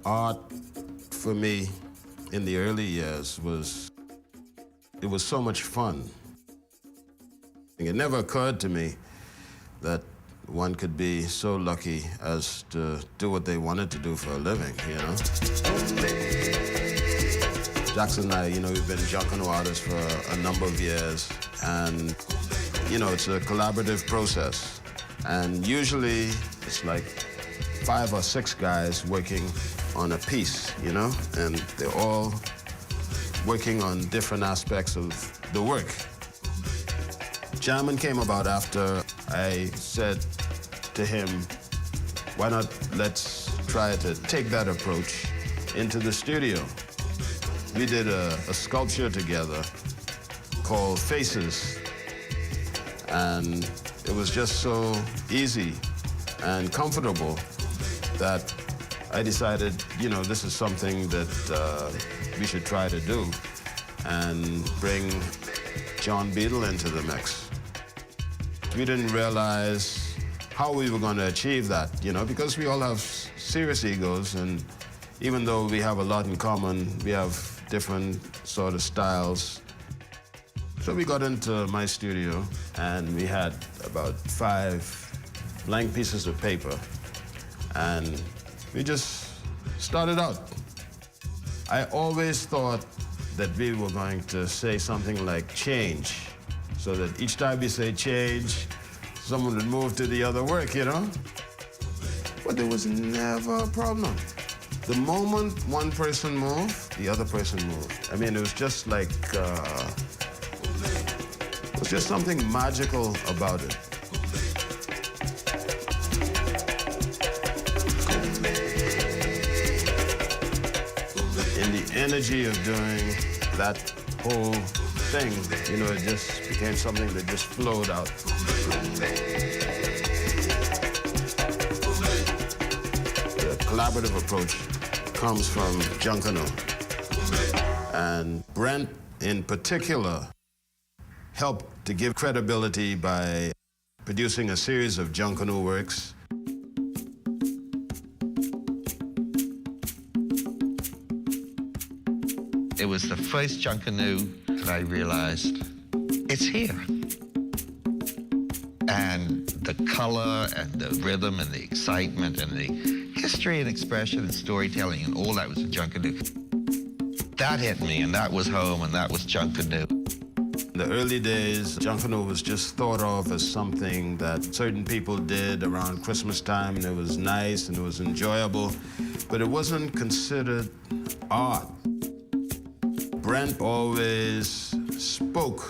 Art, for me, in the early years was so much fun. It never occurred to me that one could be so lucky as to do what they wanted to do for a living, you know? Jackson and I, we've been Junkanoo artists for a number of years, and, it's a collaborative process. And usually it's like 5 or 6 guys working on a piece, and they're all working on different aspects of the work. Jamming came about after I said to him, why not let's try to take that approach into the studio. We did a sculpture together called Faces, and it was just so easy and comfortable that I decided, this is something that we should try to do and bring John Beadle into the mix. We didn't realize how we were going to achieve that, because we all have serious egos, and even though we have a lot in common, we have different sort of styles. So we got into my studio, and we had about 5 blank pieces of paper, and we just started out. I always thought that we were going to say something like change, so that each time we say change, someone would move to the other work, But there was never a problem. The moment one person moved, the other person moved. I mean, it was just like, it was just something magical about it. In the energy of doing that whole thing, it just became something that just flowed out. The collaborative approach comes from Junkanoo. And Brent, in particular, helped to give credibility by producing a series of Junkanoo works. It was the first Junkanoo that I realized, it's here. And the color and the rhythm and the excitement and the history and expression and storytelling and all that was a Junkanoo. That hit me, and that was home, and that was Junkanoo. In the early days, Junkanoo was just thought of as something that certain people did around Christmas time, and it was nice and it was enjoyable, but it wasn't considered art. Brent always spoke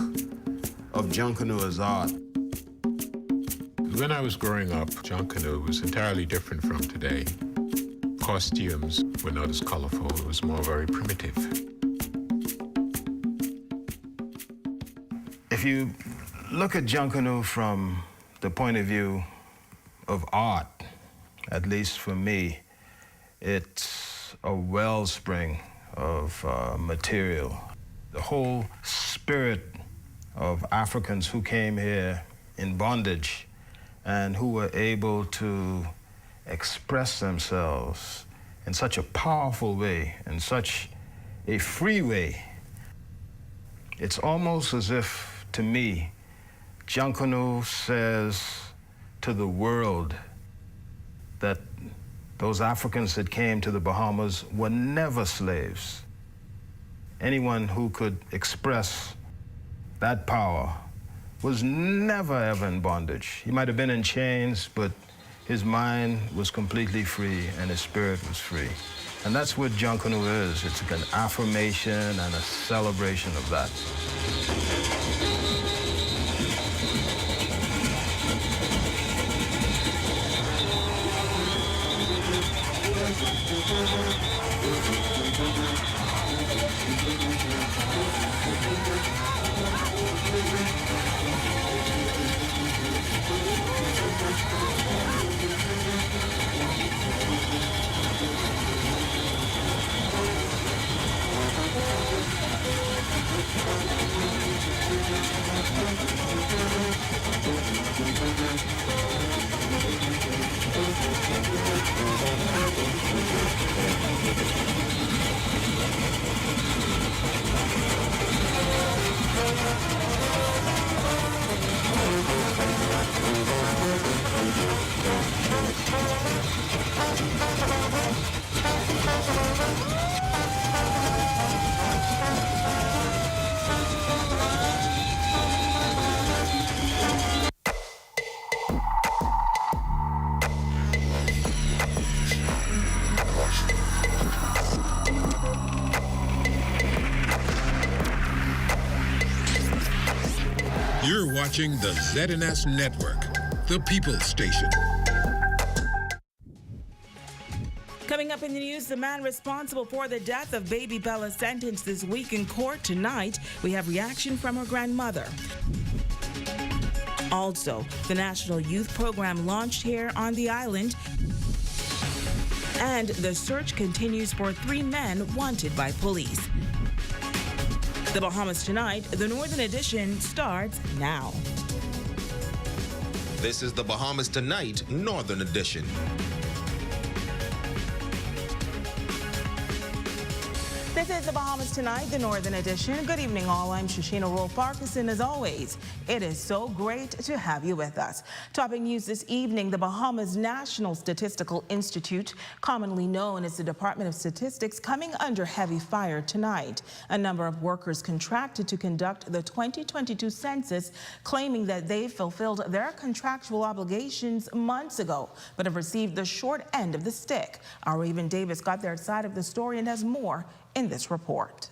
of Junkanoo as art. When I was growing up, Junkanoo was entirely different from today. Costumes were not as colorful, it was more very primitive. If you look at Junkanoo from the point of view of art, at least for me, it's a wellspring of material. The whole spirit of Africans who came here in bondage and who were able to express themselves in such a powerful way, in such a free way. It's almost as if, to me, Junkanoo says to the world that those Africans that came to the Bahamas were never slaves. Anyone who could express that power was never ever in bondage. He might have been in chains, but his mind was completely free and his spirit was free. And that's what Junkanoo is. It's an affirmation and a celebration of that. watching the ZNS Network, the People's Station. Coming up in the news, the man responsible for the death of baby Bella sentenced this week in court tonight. We have reaction from her grandmother. Also, the National Youth Program launched here on the island. And the search continues for 3 men wanted by police. The Bahamas Tonight, the Northern Edition, starts now. This is the Bahamas Tonight, Northern Edition. This is the Bahamas Tonight, the Northern Edition. Good evening, all. I'm Shoshana Roll-Farquharson. As always, it is so great to have you with us. Topping news this evening, the Bahamas National Statistical Institute, commonly known as the Department of Statistics, coming under heavy fire tonight. A number of workers contracted to conduct the 2022 census, claiming that they fulfilled their contractual obligations months ago, but have received the short end of the stick. Our Raven Davis got their side of the story and has more in this report.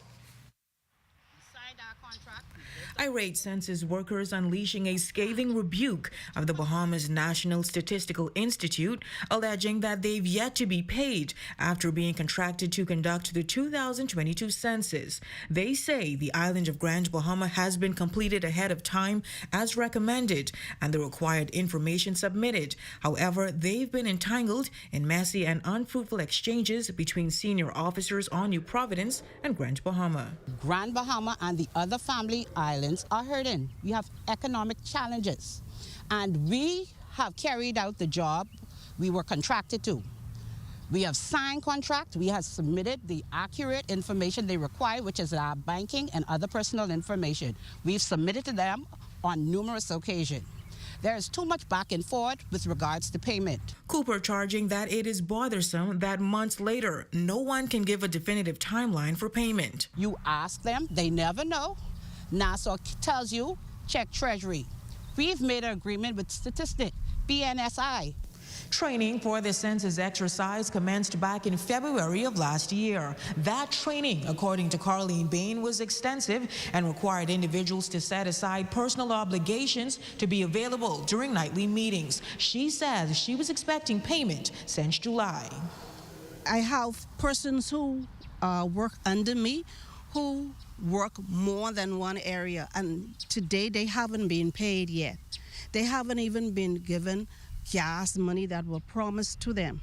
Irate census workers unleashing a scathing rebuke of the Bahamas National Statistical Institute, alleging that they've yet to be paid after being contracted to conduct the 2022 census. They say the island of Grand Bahama has been completed ahead of time as recommended and the required information submitted. However, they've been entangled in messy and unfruitful exchanges between senior officers on New Providence and Grand Bahama. Grand Bahama and the other family islands are hurting. We have economic challenges, and we have carried out the job we were contracted to. We have signed contract, we have submitted the accurate information they require, which is our banking and other personal information. We've submitted to them on numerous occasions. There is too much back and forth with regards to payment. Cooper charging that it is bothersome that months later, no one can give a definitive timeline for payment. You ask them, they never know. NASA tells you, check Treasury. We've made an agreement with Statistics, BNSI. Training for the census exercise commenced back in February of last year. That training, according to Carleen Bain, was extensive and required individuals to set aside personal obligations to be available during nightly meetings. She says she was expecting payment since July. I have persons who work under me who work more than one area, and today they haven't been paid yet. They haven't even been given gas money that were promised to them.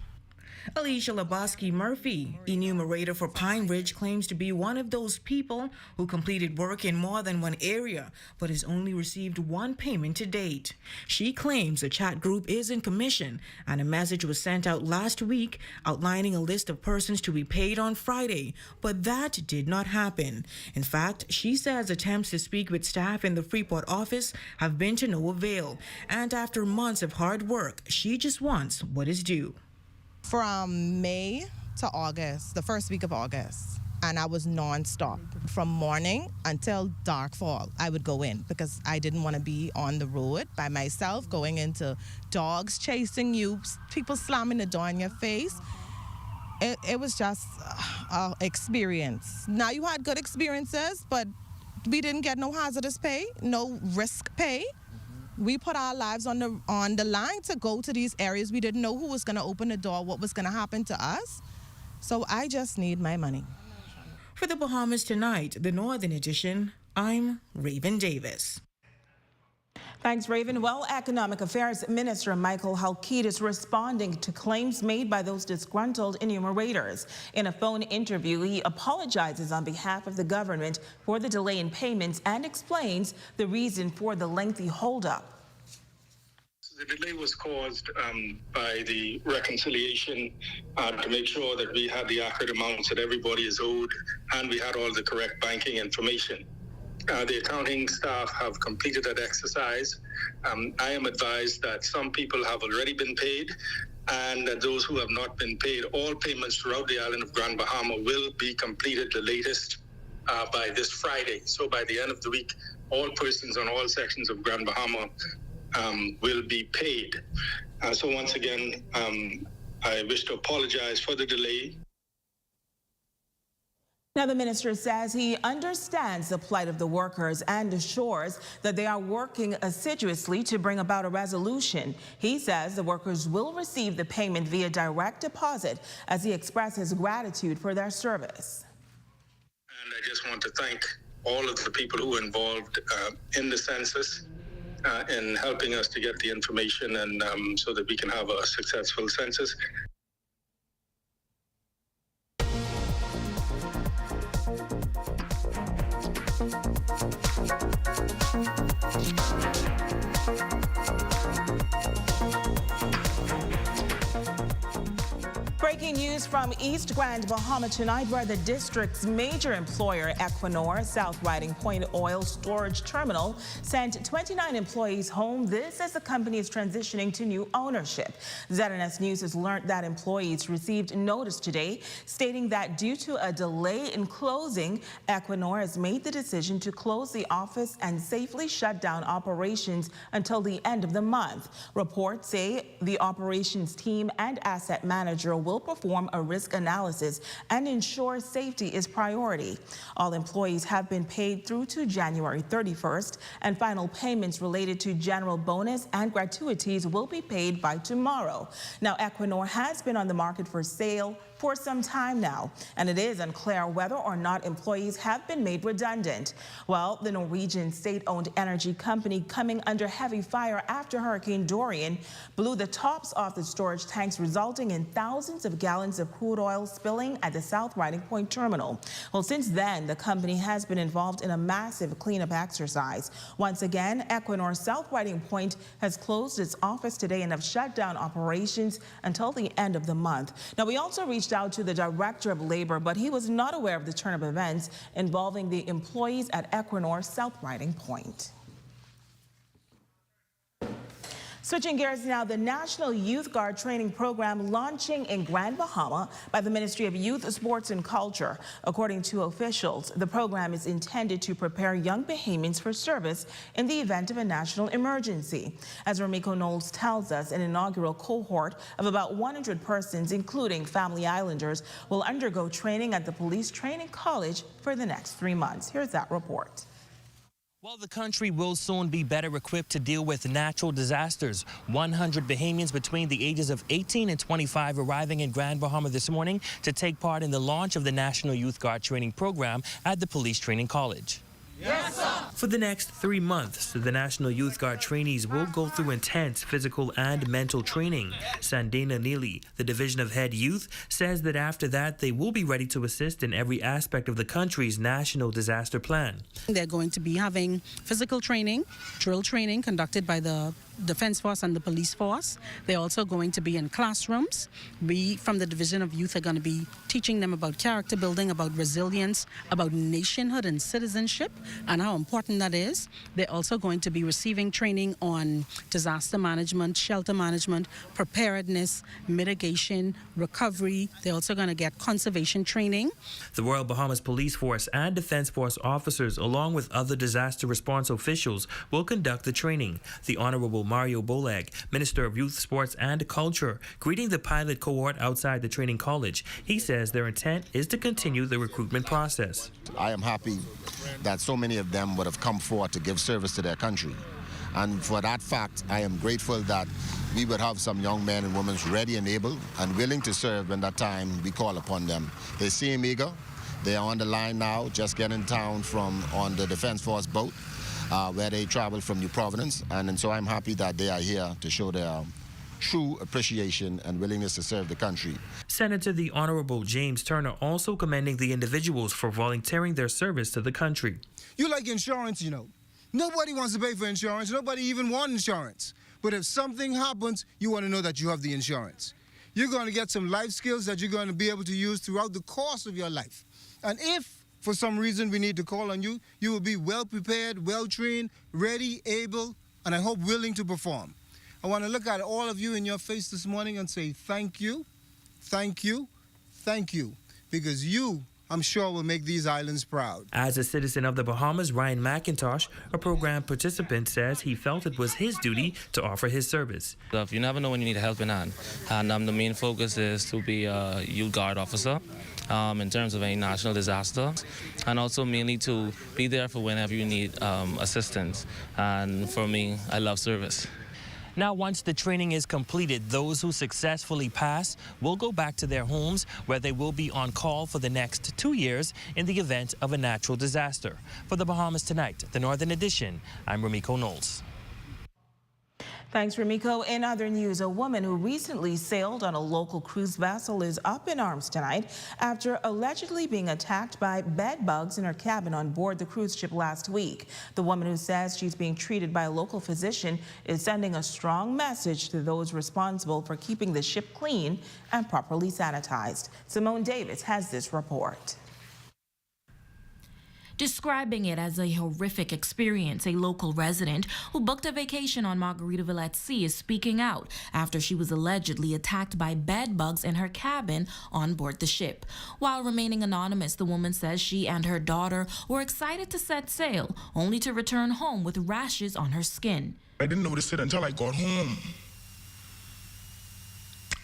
Alicia Labosky Murphy, enumerator for Pine Ridge, claims to be one of those people who completed work in more than one area but has only received one payment to date. She claims the chat group is in commission and a message was sent out last week outlining a list of persons to be paid on Friday, but that did not happen. In fact, she says attempts to speak with staff in the Freeport office have been to no avail, and after months of hard work, she just wants what is due. From May to August, the first week of August, and I was non-stop. From morning until dark fall, I would go in because I didn't want to be on the road by myself, going into dogs chasing you, people slamming the door in your face. It was just an experience. Now, you had good experiences, but we didn't get no hazardous pay, no risk pay. We put our lives on the line to go to these areas. We didn't know who was going to open the door, what was going to happen to us. So I just need my money. For the Bahamas Tonight, the Northern Edition, I'm Raven Davis. Thanks, Raven. Well, Economic Affairs Minister Michael Halkid is responding to claims made by those disgruntled enumerators. In a phone interview, he apologizes on behalf of the government for the delay in payments and explains the reason for the lengthy holdup. The delay was caused by the reconciliation to make sure that we had the accurate amounts that everybody is owed and we had all the correct banking information. The accounting staff have completed that exercise. I am advised that some people have already been paid and that those who have not been paid, all payments throughout the island of Grand Bahama will be completed the latest by this Friday. So by the end of the week, all persons on all sections of Grand Bahama will be paid. So once again, I wish to apologize for the delay. Now, the minister says he understands the plight of the workers and assures that they are working assiduously to bring about a resolution. He says the workers will receive the payment via direct deposit as he expresses gratitude for their service. And I just want to thank all of the people who were involved in the census in helping us to get the information and so that we can have a successful census. Breaking news from East Grand Bahama tonight, where the district's major employer, Equinor, South Riding Point Oil Storage Terminal, sent 29 employees home. This as the company is transitioning to new ownership. ZNS News has learned that employees received notice today stating that due to a delay in closing, Equinor has made the decision to close the office and safely shut down operations until the end of the month. Reports say the operations team and asset manager will perform a risk analysis and ensure safety is priority. All employees have been paid through to January 31st, and final payments related to general bonus and gratuities will be paid by tomorrow. Now, Equinor has been on the market for sale for some time now, and it is unclear whether or not employees have been made redundant. Well, the Norwegian state-owned energy company, coming under heavy fire after Hurricane Dorian, blew the tops off the storage tanks, resulting in thousands of gallons of crude oil spilling at the South Riding Point terminal. Well, since then, the company has been involved in a massive cleanup exercise. Once again, Equinor South Riding Point has closed its office today and have shut down operations until the end of the month. Now, we also reached out to the Director of Labor, but he was not aware of the turn of events involving the employees at Equinor South Riding Point. Switching gears now, the National Youth Guard Training Program launching in Grand Bahama by the Ministry of Youth, Sports and Culture. According to officials, the program is intended to prepare young Bahamians for service in the event of a national emergency. As Ramiko Knowles tells us, an inaugural cohort of about 100 persons, including Family Islanders, will undergo training at the Police Training College for the next 3 months. Here's that report. While the country will soon be better equipped to deal with natural disasters, 100 Bahamians between the ages of 18 and 25 arriving in Grand Bahama this morning to take part in the launch of the National Youth Guard Training Program at the Police Training College. Yes, sir. For the next 3 months, the National Youth Guard trainees will go through intense physical and mental training. Sandina Neely, the Division of Head Youth, says that after that, they will be ready to assist in every aspect of the country's national disaster plan. They're going to be having physical training, drill training conducted by the Defense Force and the Police Force. They're also going to be in classrooms. We, from the Division of Youth, are going to be teaching them about character building, about resilience, about nationhood and citizenship, and how important that is. They're also going to be receiving training on disaster management, shelter management, preparedness, mitigation, recovery. They're also going to get conservation training. The Royal Bahamas Police Force and Defense Force officers, along with other disaster response officials, will conduct the training. The Honorable Mario Bolag, Minister of Youth, Sports and Culture, greeting the pilot cohort outside the training college. He says their intent is to continue the recruitment process. I am happy that so many of them would have come forward to give service to their country. And for that fact, I am grateful that we would have some young men and women ready and able and willing to serve when that time we call upon them. They seem eager. They are on the line now, just getting down from on the Defense Force boat, where they traveled from New Providence. And so I'm happy that they are here to show their true appreciation and willingness to serve the country. Senator the Honorable James Turner also commending the individuals for volunteering their service to the country. You like insurance, you know. Nobody wants to pay for insurance. Nobody even wants insurance. But if something happens, you want to know that you have the insurance. You're going to get some life skills that you're going to be able to use throughout the course of your life. And if for some reason we need to call on you, you will be well prepared, well trained, ready, able, and I hope willing to perform. I want to look at all of you in your face this morning and say thank you, thank you, thank you, because you I'm sure will make these islands proud. As a citizen of the Bahamas, Ryan McIntosh, a program participant, says he felt it was his duty to offer his service. You never know when you need a helping hand, and the main focus is to be a youth guard officer in terms of any national disaster, and also mainly to be there for whenever you need assistance. And for me, I love service. Now, once the training is completed, those who successfully pass will go back to their homes, where they will be on call for the next 2 years in the event of a natural disaster. For the Bahamas Tonight, the Northern Edition, I'm Ramiko Knowles. Thanks, Ramiko. In other news, a woman who recently sailed on a local cruise vessel is up in arms tonight after allegedly being attacked by bed bugs in her cabin on board the cruise ship last week. The woman, who says she's being treated by a local physician, is sending a strong message to those responsible for keeping the ship clean and properly sanitized. Simone Davis has this report. Describing it as a horrific experience, a local resident who booked a vacation on Margaritaville at Sea is speaking out after she was allegedly attacked by bed bugs in her cabin on board the ship. While remaining anonymous, the woman says she and her daughter were excited to set sail, only to return home with rashes on her skin. I didn't notice it until I got home.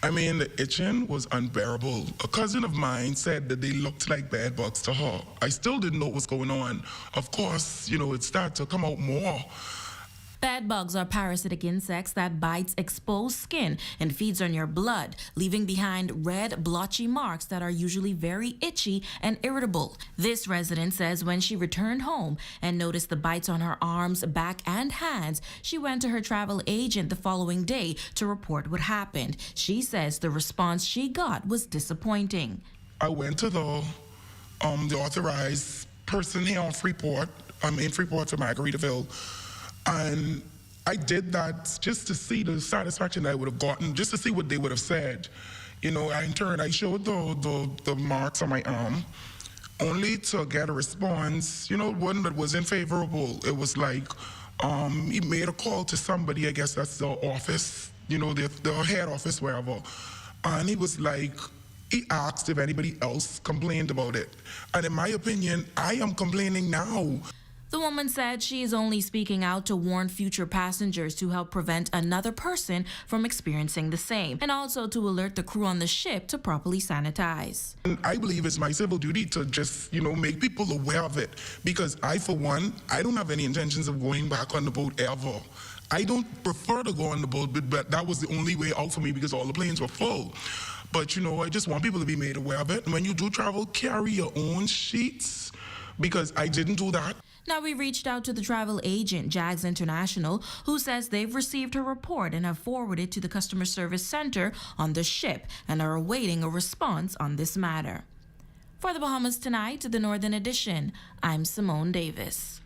I mean, the itching was unbearable. A cousin of mine said that they looked like bed bugs to her. I still didn't know what was going on. Of course, it started to come out more. Bed bugs are parasitic insects that bites exposed skin and feeds on your blood, leaving behind red, blotchy marks that are usually very itchy and irritable. This resident says when she returned home and noticed the bites on her arms, back, and hands, she went to her travel agent the following day to report what happened. She says the response she got was disappointing. I went to the authorized person here on Freeport. I'm in Freeport to Margaritaville. And I did that just to see the satisfaction I would have gotten, just to see what they would have said. In turn, I showed the marks on my arm, only to get a response, one that wasn't favorable. It was like he made a call to somebody, I guess that's the office, the head office, wherever. And he was like, he asked if anybody else complained about it. And in my opinion, I am complaining now. The woman said she is only speaking out to warn future passengers to help prevent another person from experiencing the same, and also to alert the crew on the ship to properly sanitize. I believe it's my civil duty to just, make people aware of it, because I, for one, I don't have any intentions of going back on the boat ever. I don't prefer to go on the boat, but that was the only way out for me because all the planes were full. But, I just want people to be made aware of it. And when you do travel, carry your own sheets, because I didn't do that. Now, we reached out to the travel agent, Jags International, who says they've received her report and have forwarded to the customer service center on the ship and are awaiting a response on this matter. For the Bahamas Tonight, the Northern Edition, I'm Simone Davis.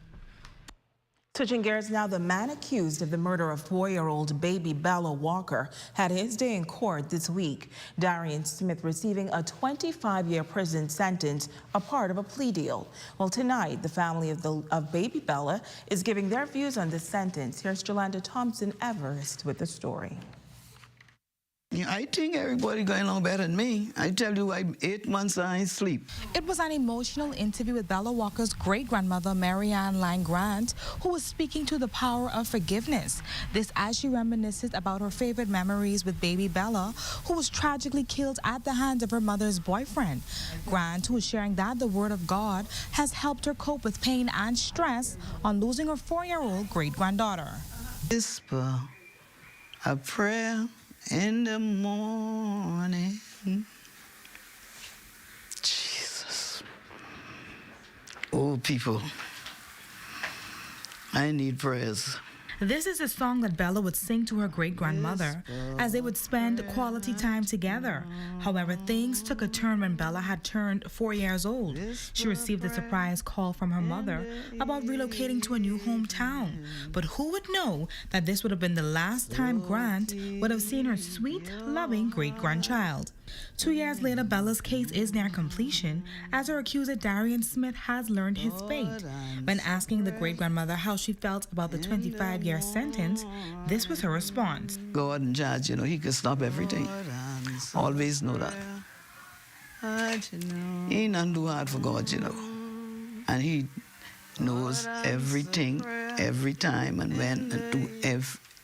Switching gears now, the man accused of the murder of 4-year-old baby Bella Walker had his day in court this week. Darian Smith receiving a 25-year prison sentence, a part of a plea deal. Well, tonight, the family of baby Bella is giving their views on the sentence. Here's Jolanda Thompson-Everest with the story. I think everybody going along better than me. I tell you, I'm 8 months I ain't sleep. It was an emotional interview with Bella Walker's great-grandmother, Marianne Lang Grant, who was speaking to the power of forgiveness. This as she reminisces about her favorite memories with baby Bella, who was tragically killed at the hands of her mother's boyfriend. Grant, who is sharing that the Word of God has helped her cope with pain and stress on losing her 4-year-old great-granddaughter. Whisper a prayer in the morning. Jesus. Oh, people, I need prayers. This is a song that Bella would sing to her great-grandmother as they would spend quality time together. However, things took a turn when Bella had turned 4 years old. She received a surprise call from her mother about relocating to a new hometown. But who would know that this would have been the last time Grant would have seen her sweet, loving great-grandchild. 2 years later, Bella's case is near completion as her accuser Darian Smith has learned his fate. When asking the great-grandmother how she felt about the 25-year sentence, this was her response. God and judge, he can stop everything. Always know that. Ain't nothing too hard for God, you know. And he knows everything, every time, and when, and do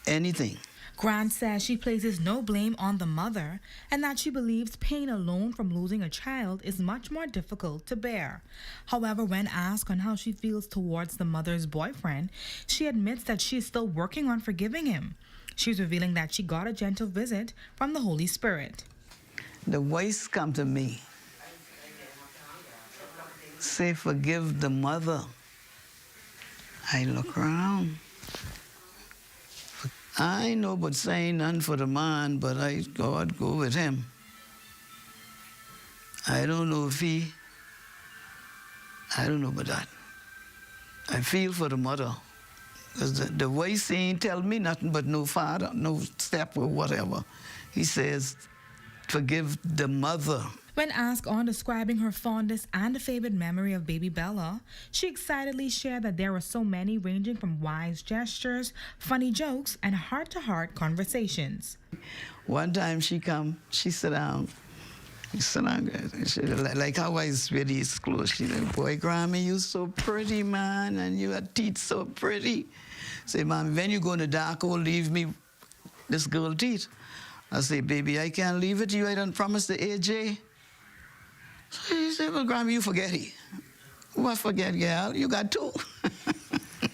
anything. Grant says she places no blame on the mother and that she believes pain alone from losing a child is much more difficult to bear. However, when asked on how she feels towards the mother's boyfriend, she admits that she is still working on forgiving him. She's revealing that she got a gentle visit from the Holy Spirit. The voice come to me, say, forgive the mother. I look around. I know but saying none for the man, but God go with him. I don't know if I don't know about that. I feel for the mother. Because the voice ain't tell me nothing but no father, no step or whatever. He says, forgive the mother. When asked on describing her fondest and favorite memory of baby Bella, she excitedly shared that there were so many, ranging from wise gestures, funny jokes, and heart-to-heart conversations. One time she come, she sit down. She like how I wear these clothes. She said, boy, Grammy, you so pretty, man, and your teeth so pretty. Say, Mom, when you go in the dark hole, leave me this girl teeth. I say, baby, I can't leave it to you. I done promised to AJ. So he said, well, Grammy, you forget it. What forget, girl? You got two.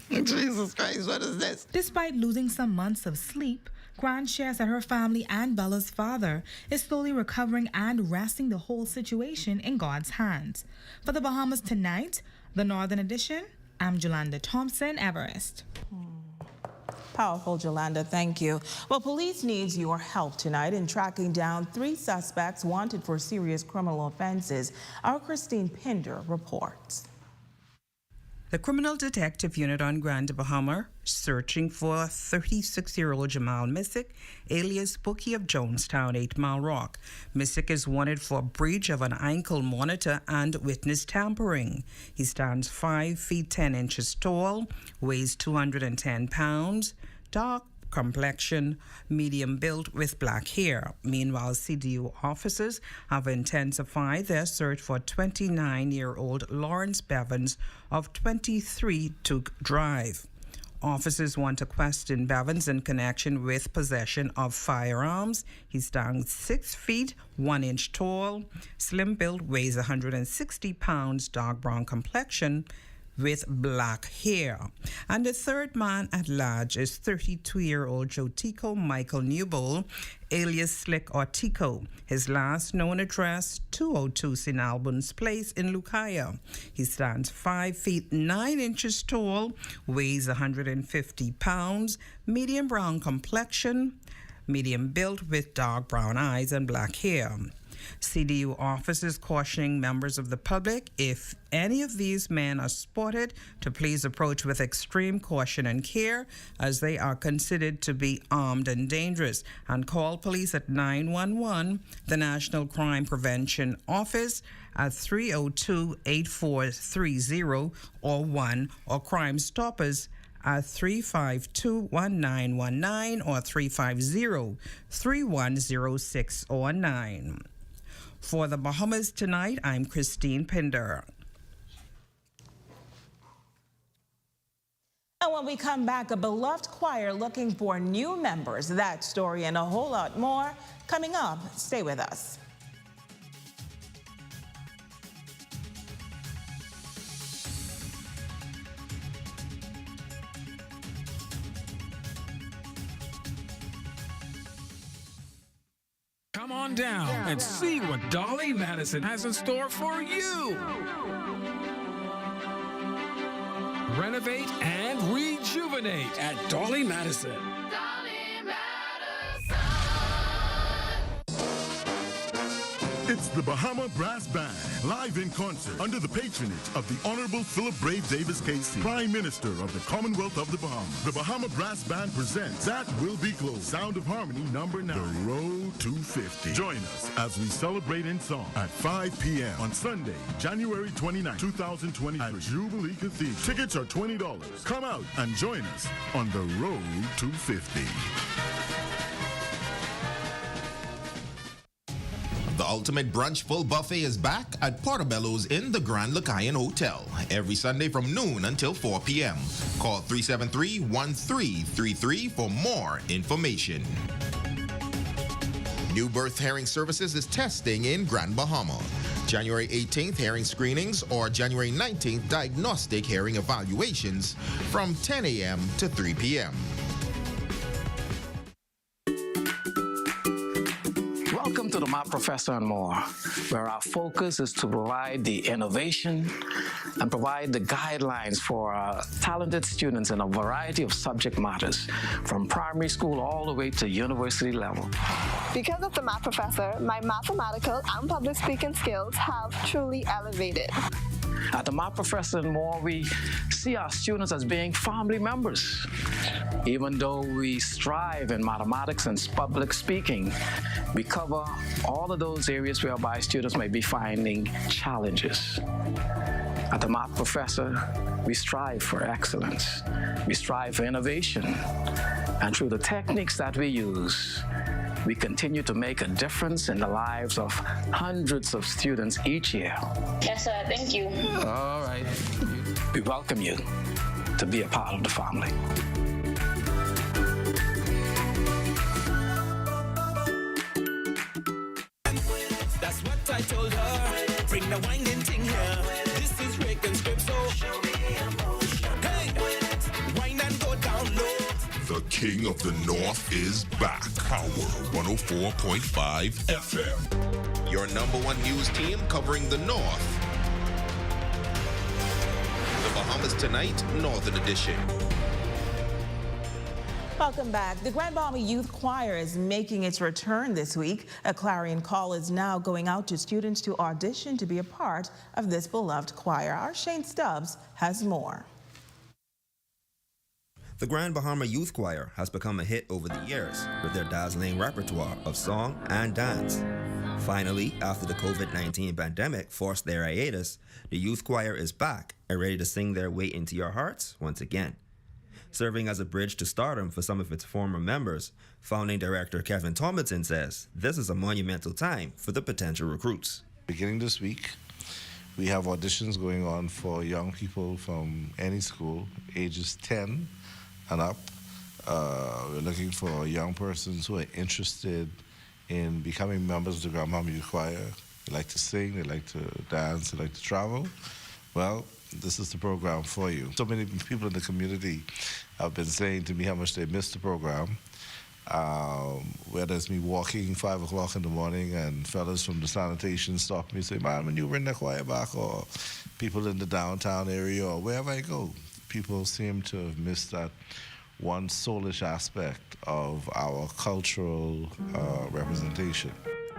Jesus Christ, what is this? Despite losing some months of sleep, Grant shares that her family and Bella's father is slowly recovering and resting the whole situation in God's hands. For the Bahamas Tonight, the Northern Edition, I'm Jolanda Thompson, Everest. Powerful, Jolanda. Thank you. Well, police needs your help tonight in tracking down 3 suspects wanted for serious criminal offenses. Our Christine Pinder reports. The Criminal Detective Unit on Grand Bahama searching for 36-year-old Jamal Missick, alias Bookie of Jonestown, 8 Mile Rock. Missick is wanted for breach of an ankle monitor and witness tampering. He stands 5 feet 10 inches tall, weighs 210 pounds, dark complexion, medium build with black hair. Meanwhile, CDU officers have intensified their search for 29-year-old Lawrence Bevins of 23 Duke Drive. Officers want to question Bevins in connection with possession of firearms. He stands 6 feet 1 inch tall, slim build, weighs 160 pounds, dark brown complexion, with black hair. And the third man at large is 32-year-old Jotico Michael Newbold, alias Slick or Tico. His last known address, 202 St. Albans Place in Lucaya. He stands 5 feet 9 inches tall, weighs 150 pounds, medium brown complexion, medium build with dark brown eyes and black hair. CDU officers cautioning members of the public, if any of these men are spotted, to please approach with extreme caution and care, as they are considered to be armed and dangerous, and call police at 911, the National Crime Prevention Office, at 302-8430 or 1, or Crime Stoppers at 352-1919 or 350-3106 or 9. For the Bahamas Tonight, I'm Christine Pinder. And when we come back, a beloved choir looking for new members. That story and a whole lot more coming up. Stay with us. Come on down and see what Dolly Madison has in store for you. Renovate and rejuvenate at Dolly Madison. It's the Bahama Brass Band, live in concert under the patronage of the Honorable Philip Brave Davis KC, Prime Minister of the Commonwealth of the Bahamas. The Bahama Brass Band presents That Will Be Close, Sound of Harmony #9, The Road to 50. Join us as we celebrate in song at 5 p.m. on Sunday, January 29, 2020 at Jubilee Cathedral. Tickets are $20. Come out and join us on the Road to 50. The ultimate brunch full buffet is back at Portobello's in the Grand Lacayan Hotel every Sunday from noon until 4 p.m. Call 373-1333 for more information. New Birth Herring Services is testing in Grand Bahama. January 18th, herring screenings, or January 19th, diagnostic herring evaluations from 10 a.m. to 3 p.m. Welcome to the My Professor and More, where our focus is to provide the innovation and provide the guidelines for our talented students in a variety of subject matters, from primary school all the way to university level. Because of the Math Professor, my mathematical and public speaking skills have truly elevated. At the My Professor and More, we see our students as being family members. Even though we strive in mathematics and public speaking, we cover all of those areas whereby students may be finding challenges. At the Math Professor, we strive for excellence. We strive for innovation. And through the techniques that we use, we continue to make a difference in the lives of hundreds of students each year. Yes, sir. Thank you. All right. We welcome you to be a part of the family. That's what I told her. Bring the winding thing here. This is Rick and Script, so show me emotion. Hey, wind and go down low. The King of the North is back. Power 104.5 FM. Your #1 news team covering the North. The Bahamas Tonight, Northern Edition. Welcome back. The Grand Bahama Youth Choir is making its return this week. A clarion call is now going out to students to audition to be a part of this beloved choir. Our Shane Stubbs has more. The Grand Bahama Youth Choir has become a hit over the years with their dazzling repertoire of song and dance. Finally, after the COVID-19 pandemic forced their hiatus, the youth choir is back and ready to sing their way into your hearts once again. Serving as a bridge to stardom for some of its former members, founding director Kevin Tomlinson says this is a monumental time for the potential recruits. Beginning this week, we have auditions going on for young people from any school, ages 10 and up. We're looking for young persons who are interested in becoming members of the Grand Bahama Youth Choir. They like to sing, they like to dance, they like to travel. Well, this is the program for you. So many people in the community have been saying to me how much they missed the program. Whether it's me walking 5 o'clock in the morning and fellas from the sanitation stop me and say, "Man, when you were in the choir back," or people in the downtown area or wherever I go, people seem to have missed that one soulish aspect of our cultural representation.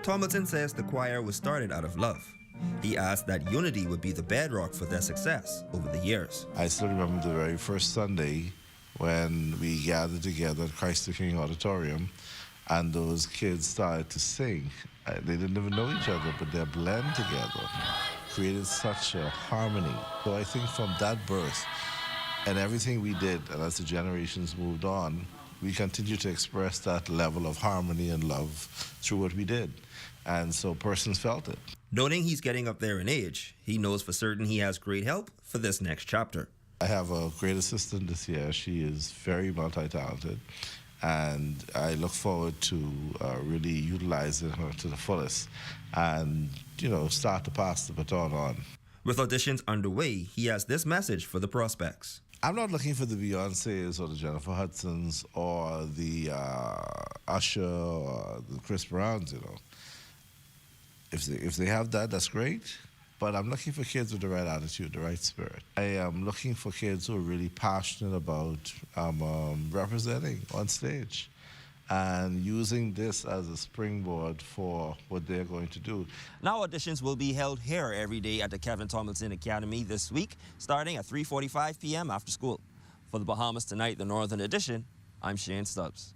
Tomlinson says the choir was started out of love. He asked that unity would be the bedrock for their success over the years. I still remember the very first Sunday when we gathered together at Christ the King Auditorium and those kids started to sing. They didn't even know each other, but their blend together created such a harmony. So I think from that birth and everything we did, and as the generations moved on, we continue to express that level of harmony and love through what we did. And so persons felt it. Noting he's getting up there in age, he knows for certain he has great help for this next chapter. I have a great assistant this year. She is very multi-talented, and I look forward to really utilizing her to the fullest and, start to pass the baton on. With auditions underway, he has this message for the prospects. I'm not looking for the Beyoncés or the Jennifer Hudsons or the Usher or the Chris Browns, If they have that, that's great. But I'm looking for kids with the right attitude, the right spirit. I am looking for kids who are really passionate about representing on stage and using this as a springboard for what they're going to do. Now auditions will be held here every day at the Kevin Tomlinson Academy this week, starting at 3:45 p.m. after school. For the Bahamas Tonight, the Northern Edition, I'm Shane Stubbs.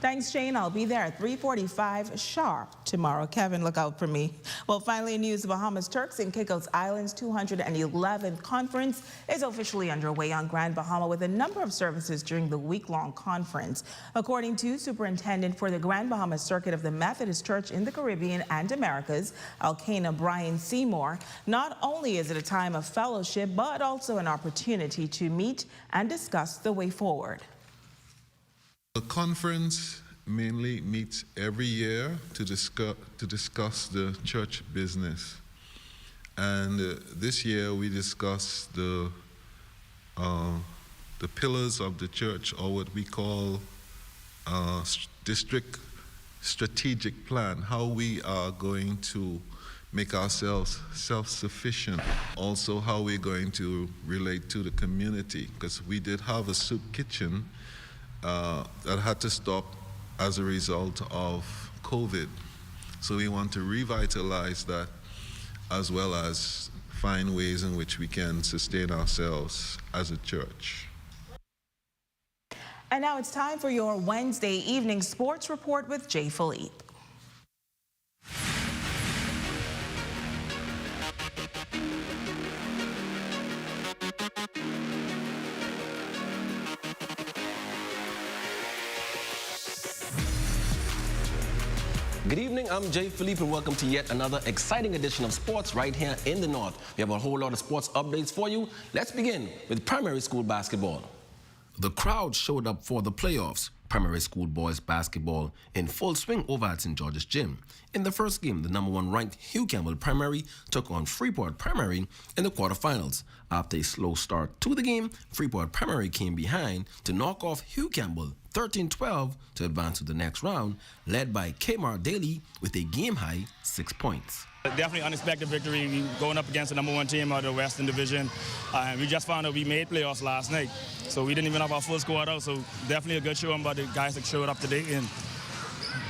Thanks, Shane. I'll be there at 3:45 sharp tomorrow. Kevin, look out for me. Well, finally, in news, the Bahamas, Turks and Caicos Islands 211th conference is officially underway on Grand Bahama with a number of services during the week-long conference. According to Superintendent for the Grand Bahama Circuit of the Methodist Church in the Caribbean and Americas, Elkanah Brian Seymour, not only is it a time of fellowship, but also an opportunity to meet and discuss the way forward. The conference mainly meets every year to discuss the church business. And this year we discussed the pillars of the church, or what we call district strategic plan, how we are going to make ourselves self-sufficient. Also how we're going to relate to the community, because we did have a soup kitchen that had to stop as a result of COVID. So we want to revitalize that, as well as find ways in which we can sustain ourselves as a church. And now it's time for your Wednesday evening sports report with Jay Philippe. Good evening, I'm Jay Philippe and welcome to yet another exciting edition of sports right here in the North. We have a whole lot of sports updates for you. Let's begin with primary school basketball. The crowd showed up for the playoffs. Primary school boys basketball in full swing over at St. George's Gym. In the first game, the #1 ranked Hugh Campbell Primary took on Freeport Primary in the quarterfinals. After a slow start to the game, Freeport Primary came behind to knock off Hugh Campbell 13-12 to advance to the next round, led by Kmar Daly with a game-high 6 points. Definitely unexpected victory. We going up against the #1 team of the Western Division. We just found out we made playoffs last night, so we didn't even have our full squad out. So definitely a good showing by the guys that showed up today, and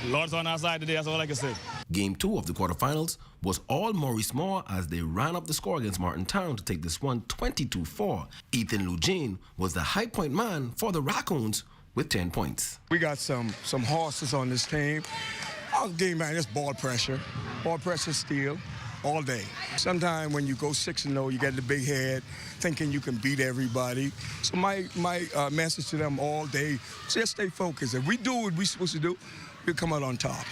Lord's on our side today. That's all I can say. Game 2 of the quarterfinals was all Maurice Moore as they ran up the score against Martin Town to take this one 22-4. Ethan Lugene was the high point man for the Raccoons with 10 points. We got some horses on this team. Our game, man, it's ball pressure steal all day. Sometimes when you go 6-0, you get the big head, thinking you can beat everybody. So my message to them all day, just stay focused. If we do what we're supposed to do, we'll come out on top.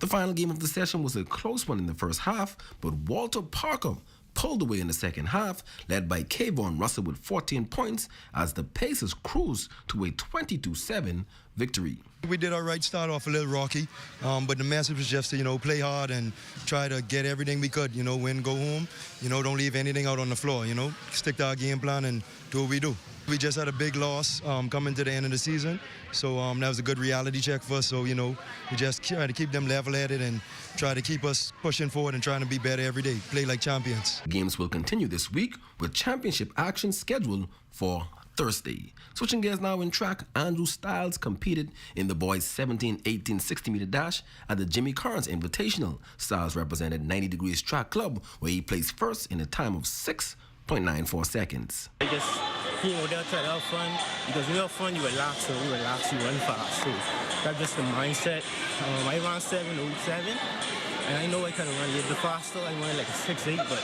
The final game of the session was a close one in the first half, but Walter Parker pulled away in the second half, led by Kayvon Russell with 14 points as the Pacers cruised to a 22-7 victory. We did our right, start off a little rocky, but the message was just to, play hard and try to get everything we could, win, go home, don't leave anything out on the floor, stick to our game plan and do what we do. We just had a big loss coming to the end of the season, so that was a good reality check for us. So, we just try to keep them level-headed and try to keep us pushing forward and trying to be better every day, play like champions. Games will continue this week with championship action scheduled for Thursday. Switching gears now in track, Andrew Stiles competed in the boys 17-18 60-meter dash at the Jimmy Carnes Invitational. Stiles represented 90 Degrees Track Club, where he placed first in a time of 6.94 seconds. I just, they'll try to have fun, because when you have fun, you relax, you run fast. So that's just the mindset. I ran 7:07, and I know I could have run a little bit faster. I ran like a 6.8, but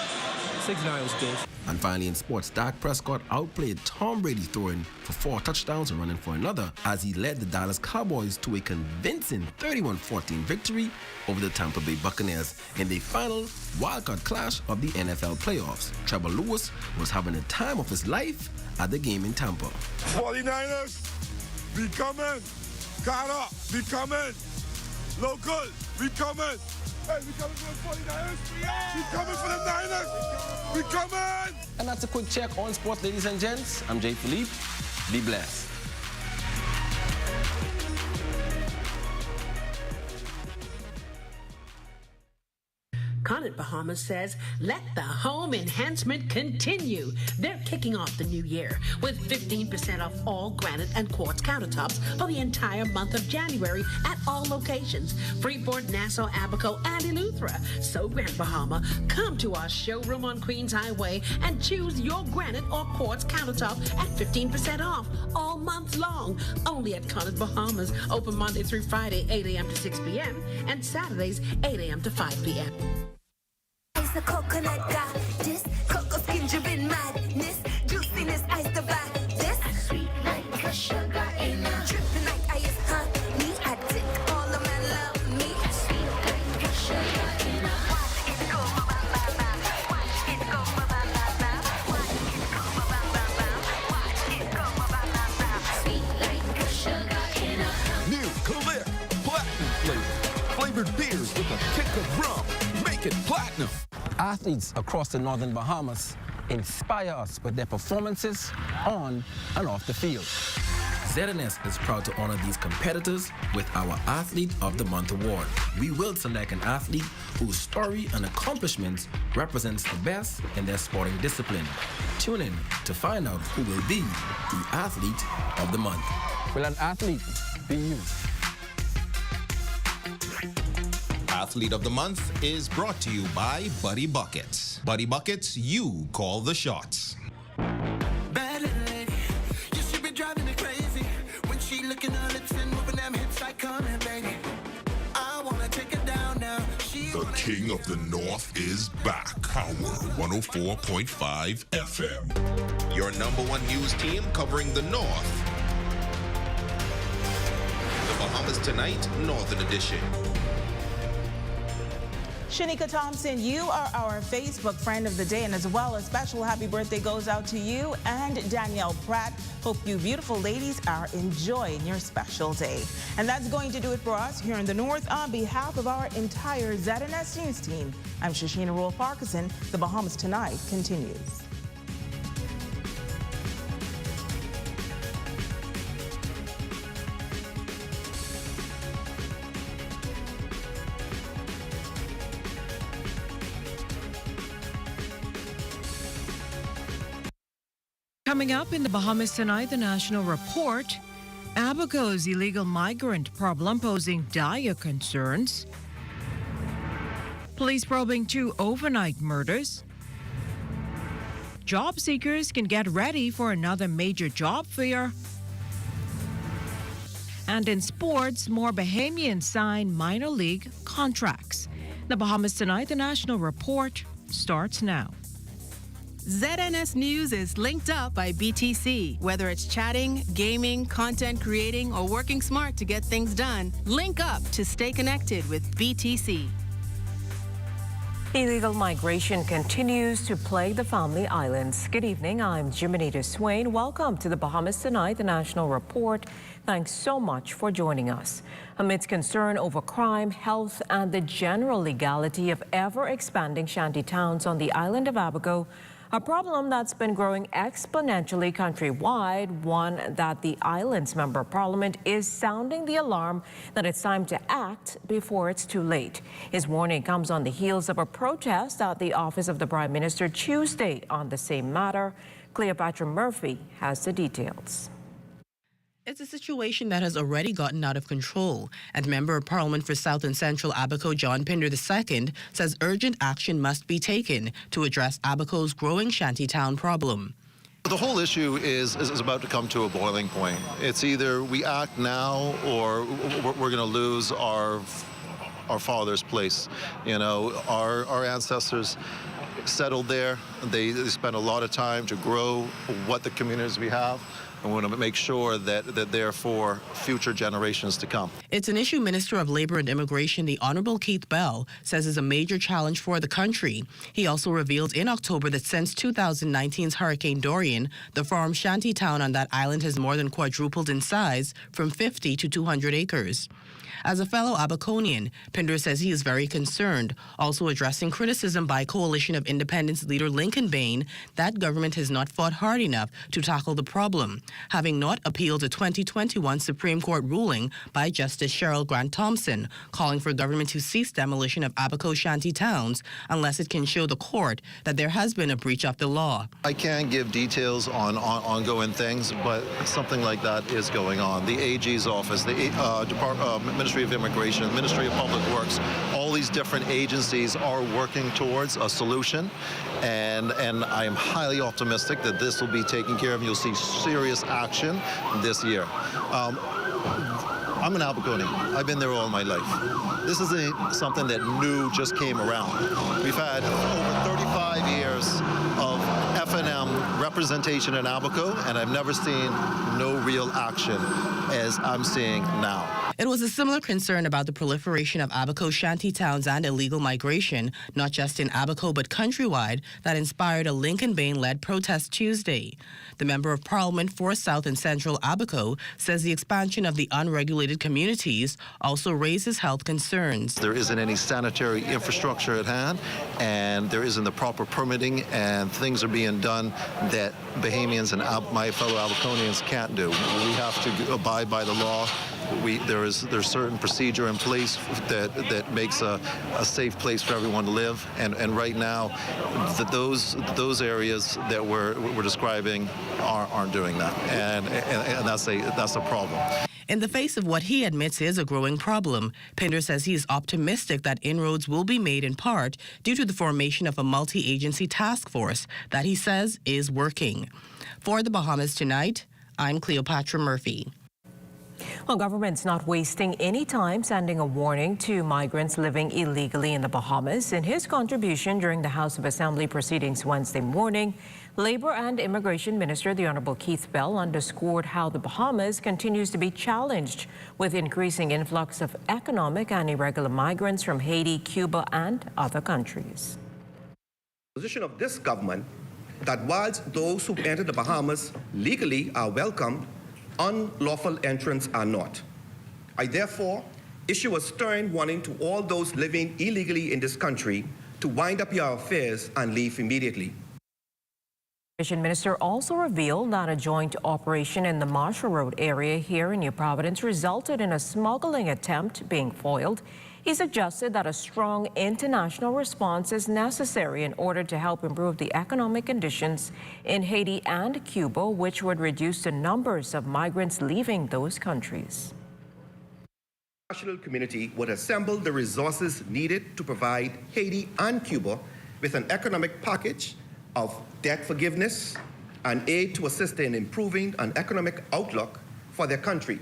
6.9 was good. And finally in sports, Dak Prescott outplayed Tom Brady, throwing for 4 touchdowns and running for another as he led the Dallas Cowboys to a convincing 31-14 victory over the Tampa Bay Buccaneers in the final wildcard clash of the NFL playoffs. Trevor Lewis was having the time of his life at the game in Tampa. 49ers, we coming. Ghana, we coming. Local, we coming. Hey, we coming for the 49ers. Yeah. We coming for the Niners. We coming. And that's a quick check on sports, ladies and gents. I'm Jay Philippe. Be blessed. Connaught Bahamas says, let the home enhancement continue. They're kicking off the new year with 15% off all granite and quartz countertops for the entire month of January at all locations, Freeport, Nassau, Abaco, and Eleuthera. So Grand Bahama, come to our showroom on Queens Highway and choose your granite or quartz countertop at 15% off all month long. Only at Connaught Bahamas, open Monday through Friday, 8 a.m. to 6 p.m. and Saturdays, 8 a.m. to 5 p.m. Ice the coconut got this, cocoa skin driven madness, juiciness ice the vibe, this sweet like the sugar in a dripping like ice honey, I think all of my love me, sweet like the sugar in a watch it go ba ba ba ba, watch it go ba ba ba ba, watch it go ba ba ba ba, watch it go ba ba ba ba, sweet like the sugar in a new Clear Platinum flavor, flavored beers with a kick of rum. Make it platinum. Athletes across the northern Bahamas inspire us with their performances on and off the field. ZNS is proud to honor these competitors with our Athlete of the Month award. We will select an athlete whose story and accomplishments represents the best in their sporting discipline. Tune in to find out who will be the Athlete of the Month. Will an athlete be you? Athlete of the Month is brought to you by Buddy Buckets. Buddy Buckets, you call the shots. Bad little lady, you should be driving me crazy. When she licking her lips and moving them hips like come here, baby. I wanna take her down now. The King of the North is back. Power 104.5 FM. Your #1 news team covering the North. The Bahamas Tonight, Northern Edition. Shanika Thompson, you are our Facebook friend of the day, and as well, a special happy birthday goes out to you and Danielle Pratt. Hope you beautiful ladies are enjoying your special day. And that's going to do it for us here in the North. On behalf of our entire ZNS News team, I'm Shoshana Roll-Parkinson. The Bahamas Tonight continues. Coming up in the Bahamas Tonight, the National Report, Abaco's illegal migrant problem posing dire concerns, police probing 2 overnight murders, job seekers can get ready for another major job fair, and in sports, more Bahamians sign minor league contracts. The Bahamas Tonight, the National Report starts now. ZNS News is linked up by BTC. Whether it's chatting, gaming, content creating, or working smart to get things done, link up to stay connected with BTC. Illegal migration continues to plague the Family Islands. Good evening, I'm Jiminita Swain. Welcome to the Bahamas Tonight, the National Report. Thanks so much for joining us. Amidst concern over crime, health, and the general legality of ever-expanding shanty towns on the island of Abaco, a problem that's been growing exponentially countrywide, one that the island's Member of Parliament is sounding the alarm that it's time to act before it's too late. His warning comes on the heels of a protest at the office of the Prime Minister Tuesday on the same matter. Cleopatra Murphy has the details. It's a situation that has already gotten out of control, and Member of Parliament for South and Central Abaco John Pinder II says urgent action must be taken to address Abaco's growing shantytown problem. The whole issue is about to come to a boiling point. It's either we act now or we're going to lose our father's place. You know, our ancestors settled there. They spent a lot of time to grow what the communities we have. And we want to make sure that they're for future generations to come. It's an issue Minister of Labor and Immigration, the Honourable Keith Bell, says is a major challenge for the country. He also revealed in October that since 2019's Hurricane Dorian, the farm shanty town on that island has more than quadrupled in size from 50 to 200 acres. As a fellow Abaconian, Pinder says he is very concerned, also addressing criticism by Coalition of Independence leader Lincoln Bain that government has not fought hard enough to tackle the problem. having not appealed a 2021 Supreme Court ruling by Justice Cheryl Grant Thompson, calling for government to cease demolition of Abaco shanty towns unless it can show the court that there has been a breach of the law. I can't give details on ongoing things, but something like that is going on. The AG's office, the Ministry of Immigration, Ministry of Public Works, all these different agencies are working towards a solution, and I am highly optimistic that this will be taken care of. You'll see serious action this year. I'm an Abaconian. I've been there all my life. This isn't something that new just came around. We've had over 35 years of F&M representation in Abaco, and I've never seen no real action as I'm seeing now. It was a similar concern about the proliferation of Abaco shanty towns and illegal migration, not just in Abaco but countrywide, that inspired a Lincoln Bain-led protest Tuesday. The Member of Parliament for South and Central Abaco says the expansion of the unregulated communities also raises health concerns. There isn't any sanitary infrastructure at hand, and there isn't the proper permitting, and things are being done that Bahamians and my fellow Abaconians can't do. We have to abide by the law. There's certain procedure in place that makes a safe place for everyone to live, and right now those areas that we're describing aren't doing that, and that's a problem. In the face of what he admits is a growing problem, Pinder says he is optimistic that inroads will be made in part due to the formation of a multi-agency task force that he says is working. For the Bahamas Tonight, I'm Cleopatra Murphy. Well, government's not wasting any time sending a warning to migrants living illegally in the Bahamas. In his contribution during the House of Assembly proceedings Wednesday morning, Labor and Immigration Minister, the Honorable Keith Bell, underscored how the Bahamas continues to be challenged with increasing influx of economic and irregular migrants from Haiti, Cuba, and other countries. The position of this government that whilst those who enter the Bahamas legally are welcome, unlawful entrants are not. I therefore issue a stern warning to all those living illegally in this country to wind up your affairs and leave immediately. The Immigration Minister also revealed that a joint operation in the Marshall Road area here in New Providence resulted in a smuggling attempt being foiled. He suggested that a strong international response is necessary in order to help improve the economic conditions in Haiti and Cuba, which would reduce the numbers of migrants leaving those countries. The international community would assemble the resources needed to provide Haiti and Cuba with an economic package of debt forgiveness and aid to assist in improving an economic outlook for their country.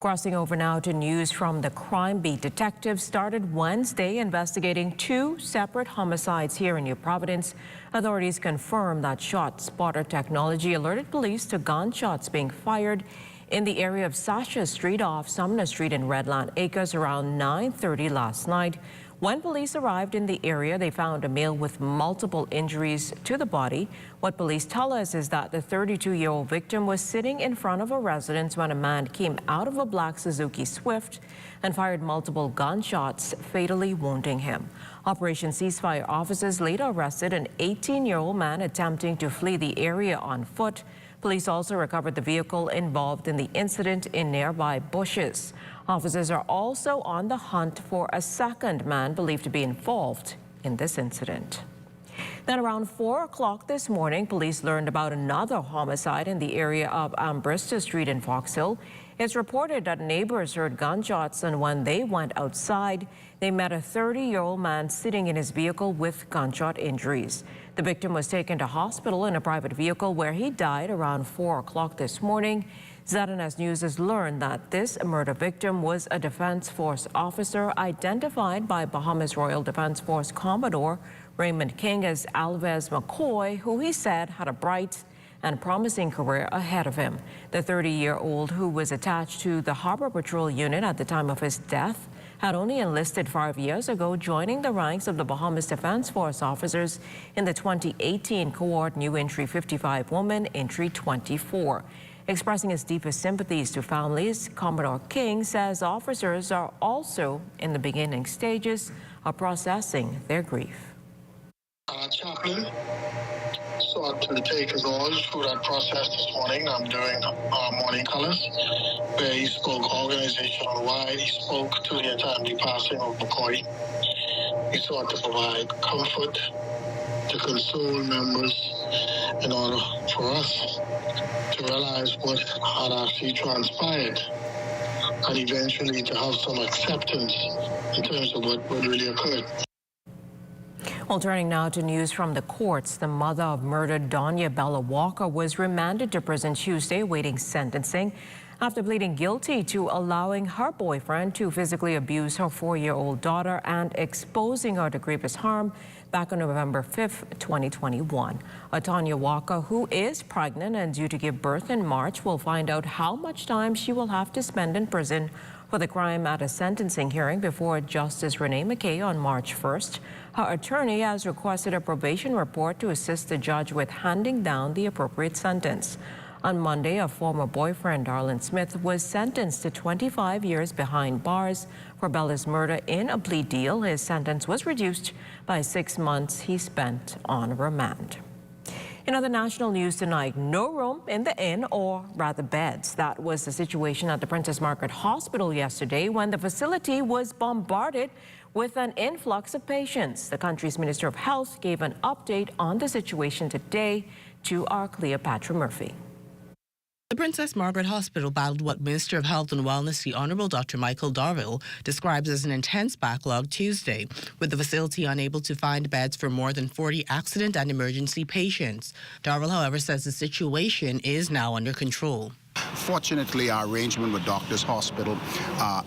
Crossing over now to news from the Crime Beat. Detectives started Wednesday investigating two separate homicides here in New Providence. Authorities confirmed that ShotSpotter technology alerted police to gunshots being fired in the area of Sasha Street off Sumner Street in Redland Acres around 9:30 last night. When police arrived in the area, they found a male with multiple injuries to the body. What police tell us is that the 32-year-old victim was sitting in front of a residence when a man came out of a black Suzuki Swift and fired multiple gunshots, fatally wounding him. Operation Ceasefire officers later arrested an 18-year-old man attempting to flee the area on foot. Police also recovered the vehicle involved in the incident in nearby bushes. Officers are also on the hunt for a second man believed to be involved in this incident. Then around 4 o'clock this morning, police learned about another homicide in the area of Ambrista Street in Fox Hill. It's reported that neighbors heard gunshots, and when they went outside, they met a 30-year-old man sitting in his vehicle with gunshot injuries. The victim was taken to hospital in a private vehicle where he died around 4 o'clock this morning. ZNS News has learned that this murder victim was a Defense Force officer identified by Bahamas Royal Defense Force Commodore Raymond King as Alves McCoy, who he said had a bright and promising career ahead of him. The 30-year-old, who was attached to the Harbor Patrol unit at the time of his death, had only enlisted 5 years ago, joining the ranks of the Bahamas Defense Force officers in the 2018 cohort New Entry 55 Woman Entry 24. Expressing his deepest sympathies to families, Commodore King says officers are also in the beginning stages of processing their grief. Chaplain, sought to take us all through that process this morning. I'm doing morning colors, where he spoke organizational-wide. He spoke to the untimely passing of McCoy. He sought to provide comfort, to console members in order for us to realize what had actually transpired and eventually to have some acceptance in terms of what really occurred. Well, turning now to news from the courts, the mother of murdered Donya Bella Walker was remanded to prison Tuesday awaiting sentencing after pleading guilty to allowing her boyfriend to physically abuse her 4-year-old daughter and exposing her to grievous harm back on November 5th, 2021. Tonya Walker, who is pregnant and due to give birth in March, will find out how much time she will have to spend in prison for the crime at a sentencing hearing before Justice Renee McKay on March 1st. Her attorney has requested a probation report to assist the judge with handing down the appropriate sentence. On Monday, her former boyfriend, Darlin Smith, was sentenced to 25 years behind bars for Bella's murder in a plea deal. His sentence was reduced by 6 months he spent on remand. In other national news tonight, no room in the inn, or rather beds. That was the situation at the Princess Margaret Hospital yesterday when the facility was bombarded with an influx of patients. The country's Minister of Health gave an update on the situation today to our Cleopatra Murphy. The Princess Margaret Hospital battled what Minister of Health and Wellness, the Honourable Dr. Michael Darville, describes as an intense backlog Tuesday, with the facility unable to find beds for more than 40 accident and emergency patients. Darville, however, says the situation is now under control. Fortunately, our arrangement with Doctors Hospital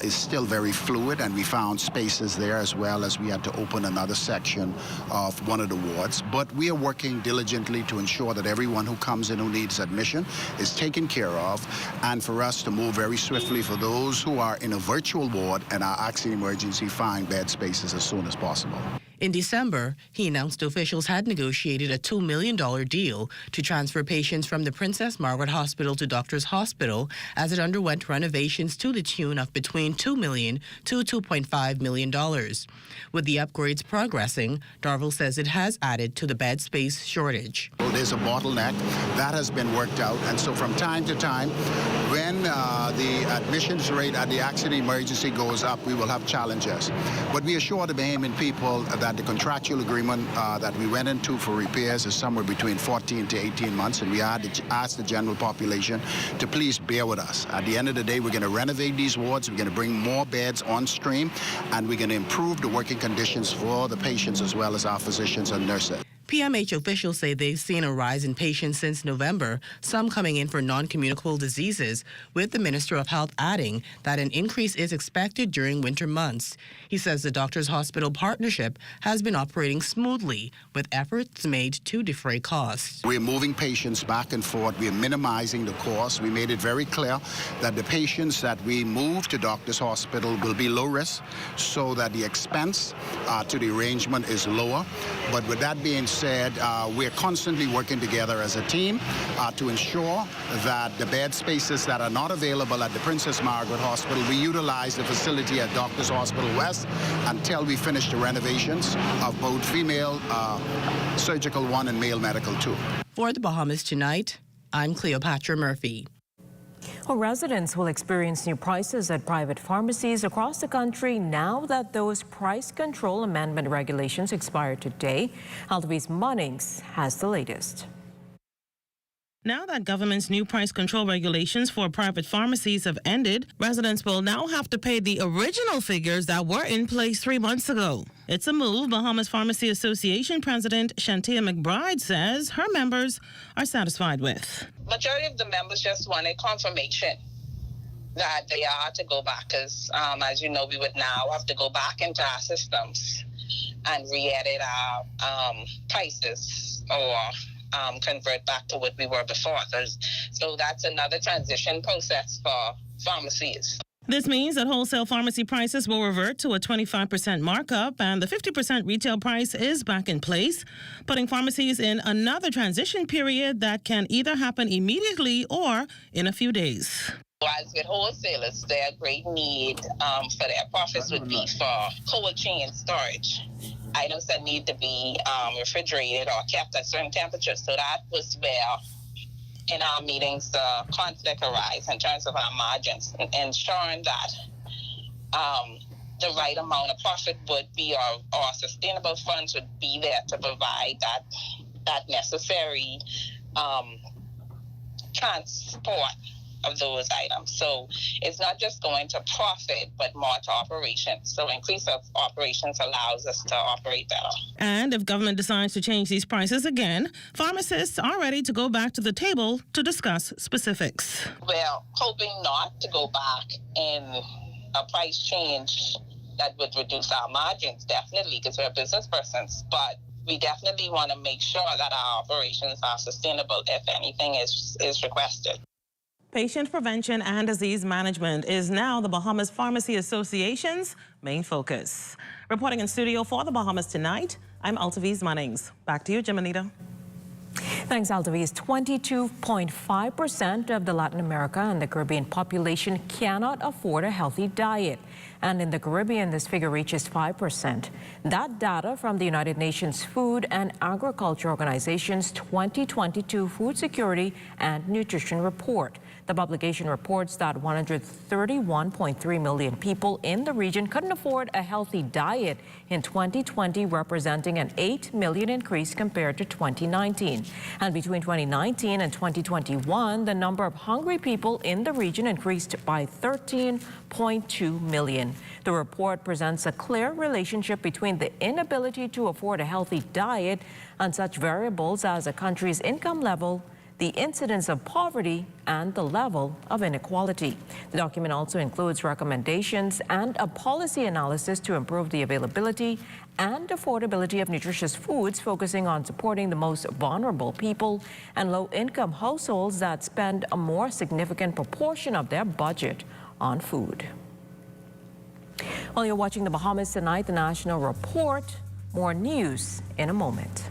is still very fluid, and we found spaces there, as well as we had to open another section of one of the wards. But we are working diligently to ensure that everyone who comes in who needs admission is taken care of, and for us to move very swiftly for those who are in a virtual ward and are asking emergency find bed spaces as soon as possible. In December, he announced officials had negotiated a $2 million deal to transfer patients from the Princess Margaret Hospital to Doctors Hospital as it underwent renovations to the tune of between $2 million to $2.5 million. With the upgrades progressing, Darville says it has added to the bed space shortage. Well, there's a bottleneck. That has been worked out, and so from time to time, when the admissions rate at the accident emergency goes up, we will have challenges. But we assure the Bahamian people that the contractual agreement that we went into for repairs is somewhere between 14 to 18 months, and we ask the general population to please bear with us. At the end of the day, we're going to renovate these wards, we're going to bring more beds on stream, and we're going to improve the working conditions for the patients as well as our physicians and nurses. PMH officials say they've seen a rise in patients since November, some coming in for non-communicable diseases, with the Minister of Health adding that an increase is expected during winter months. He says the Doctors Hospital partnership has been operating smoothly, with efforts made to defray costs. We're moving patients back and forth. We're minimizing the cost. We made it very clear that the patients that we move to Doctors Hospital will be low risk, so that the expense to the arrangement is lower. But with that being said, we're constantly working together as a team to ensure that the bed spaces that are not available at the Princess Margaret Hospital, we utilize the facility at Doctors Hospital West until we finish the renovations of both female surgical 1 and male medical 2. For the Bahamas Tonight, I'm Cleopatra Murphy. Well, residents will experience new prices at private pharmacies across the country now that those price control amendment regulations expire today. Altavi's Munnings has the latest. Now that government's new price control regulations for private pharmacies have ended, residents will now have to pay the original figures that were in place 3 months ago. It's a move Bahamas Pharmacy Association President Shanty McBride says her members are satisfied with. Majority of the members just wanted confirmation that they are to go back, because as you know, we would now have to go back into our systems and re-edit our prices or convert back to what we were before. So that's another transition process for pharmacies. This means that wholesale pharmacy prices will revert to a 25% markup, and the 50% retail price is back in place, putting pharmacies in another transition period that can either happen immediately or in a few days. As with wholesalers, their great need for their profits would be for cold chain storage. items that need to be refrigerated or kept at certain temperatures. So that was where in our meetings the conflict arise in terms of our margins, ensuring that the right amount of profit would be, or sustainable funds would be there to provide that necessary transport of those items. So it's not just going to profit, but more to operations. So increase of operations allows us to operate better. And if government decides to change these prices again, pharmacists are ready to go back to the table to discuss specifics. We're hoping not to go back in a price change that would reduce our margins, definitely, because we're business persons. But we definitely want to make sure that our operations are sustainable if anything is requested. Patient prevention and disease management is now the Bahamas Pharmacy Association's main focus. Reporting in studio for the Bahamas Tonight, I'm Altaviz Munnings. Back to you, Jimanita. Thanks, Altaviz. 22.5% of the Latin America and the Caribbean population cannot afford a healthy diet. And in the Caribbean, this figure reaches 5%. That data from the United Nations Food and Agriculture Organization's 2022 Food Security and Nutrition Report. The publication reports that 131.3 million people in the region couldn't afford a healthy diet in 2020, representing an 8 million increase compared to 2019. And between 2019 and 2021, the number of hungry people in the region increased by 13.2 million. The report presents a clear relationship between the inability to afford a healthy diet and such variables as a country's income level, the incidence of poverty, and the level of inequality. The document also includes recommendations and a policy analysis to improve the availability and affordability of nutritious foods, focusing on supporting the most vulnerable people and low-income households that spend a more significant proportion of their budget on food. While you're watching the Bahamas Tonight, the National Report, more news in a moment.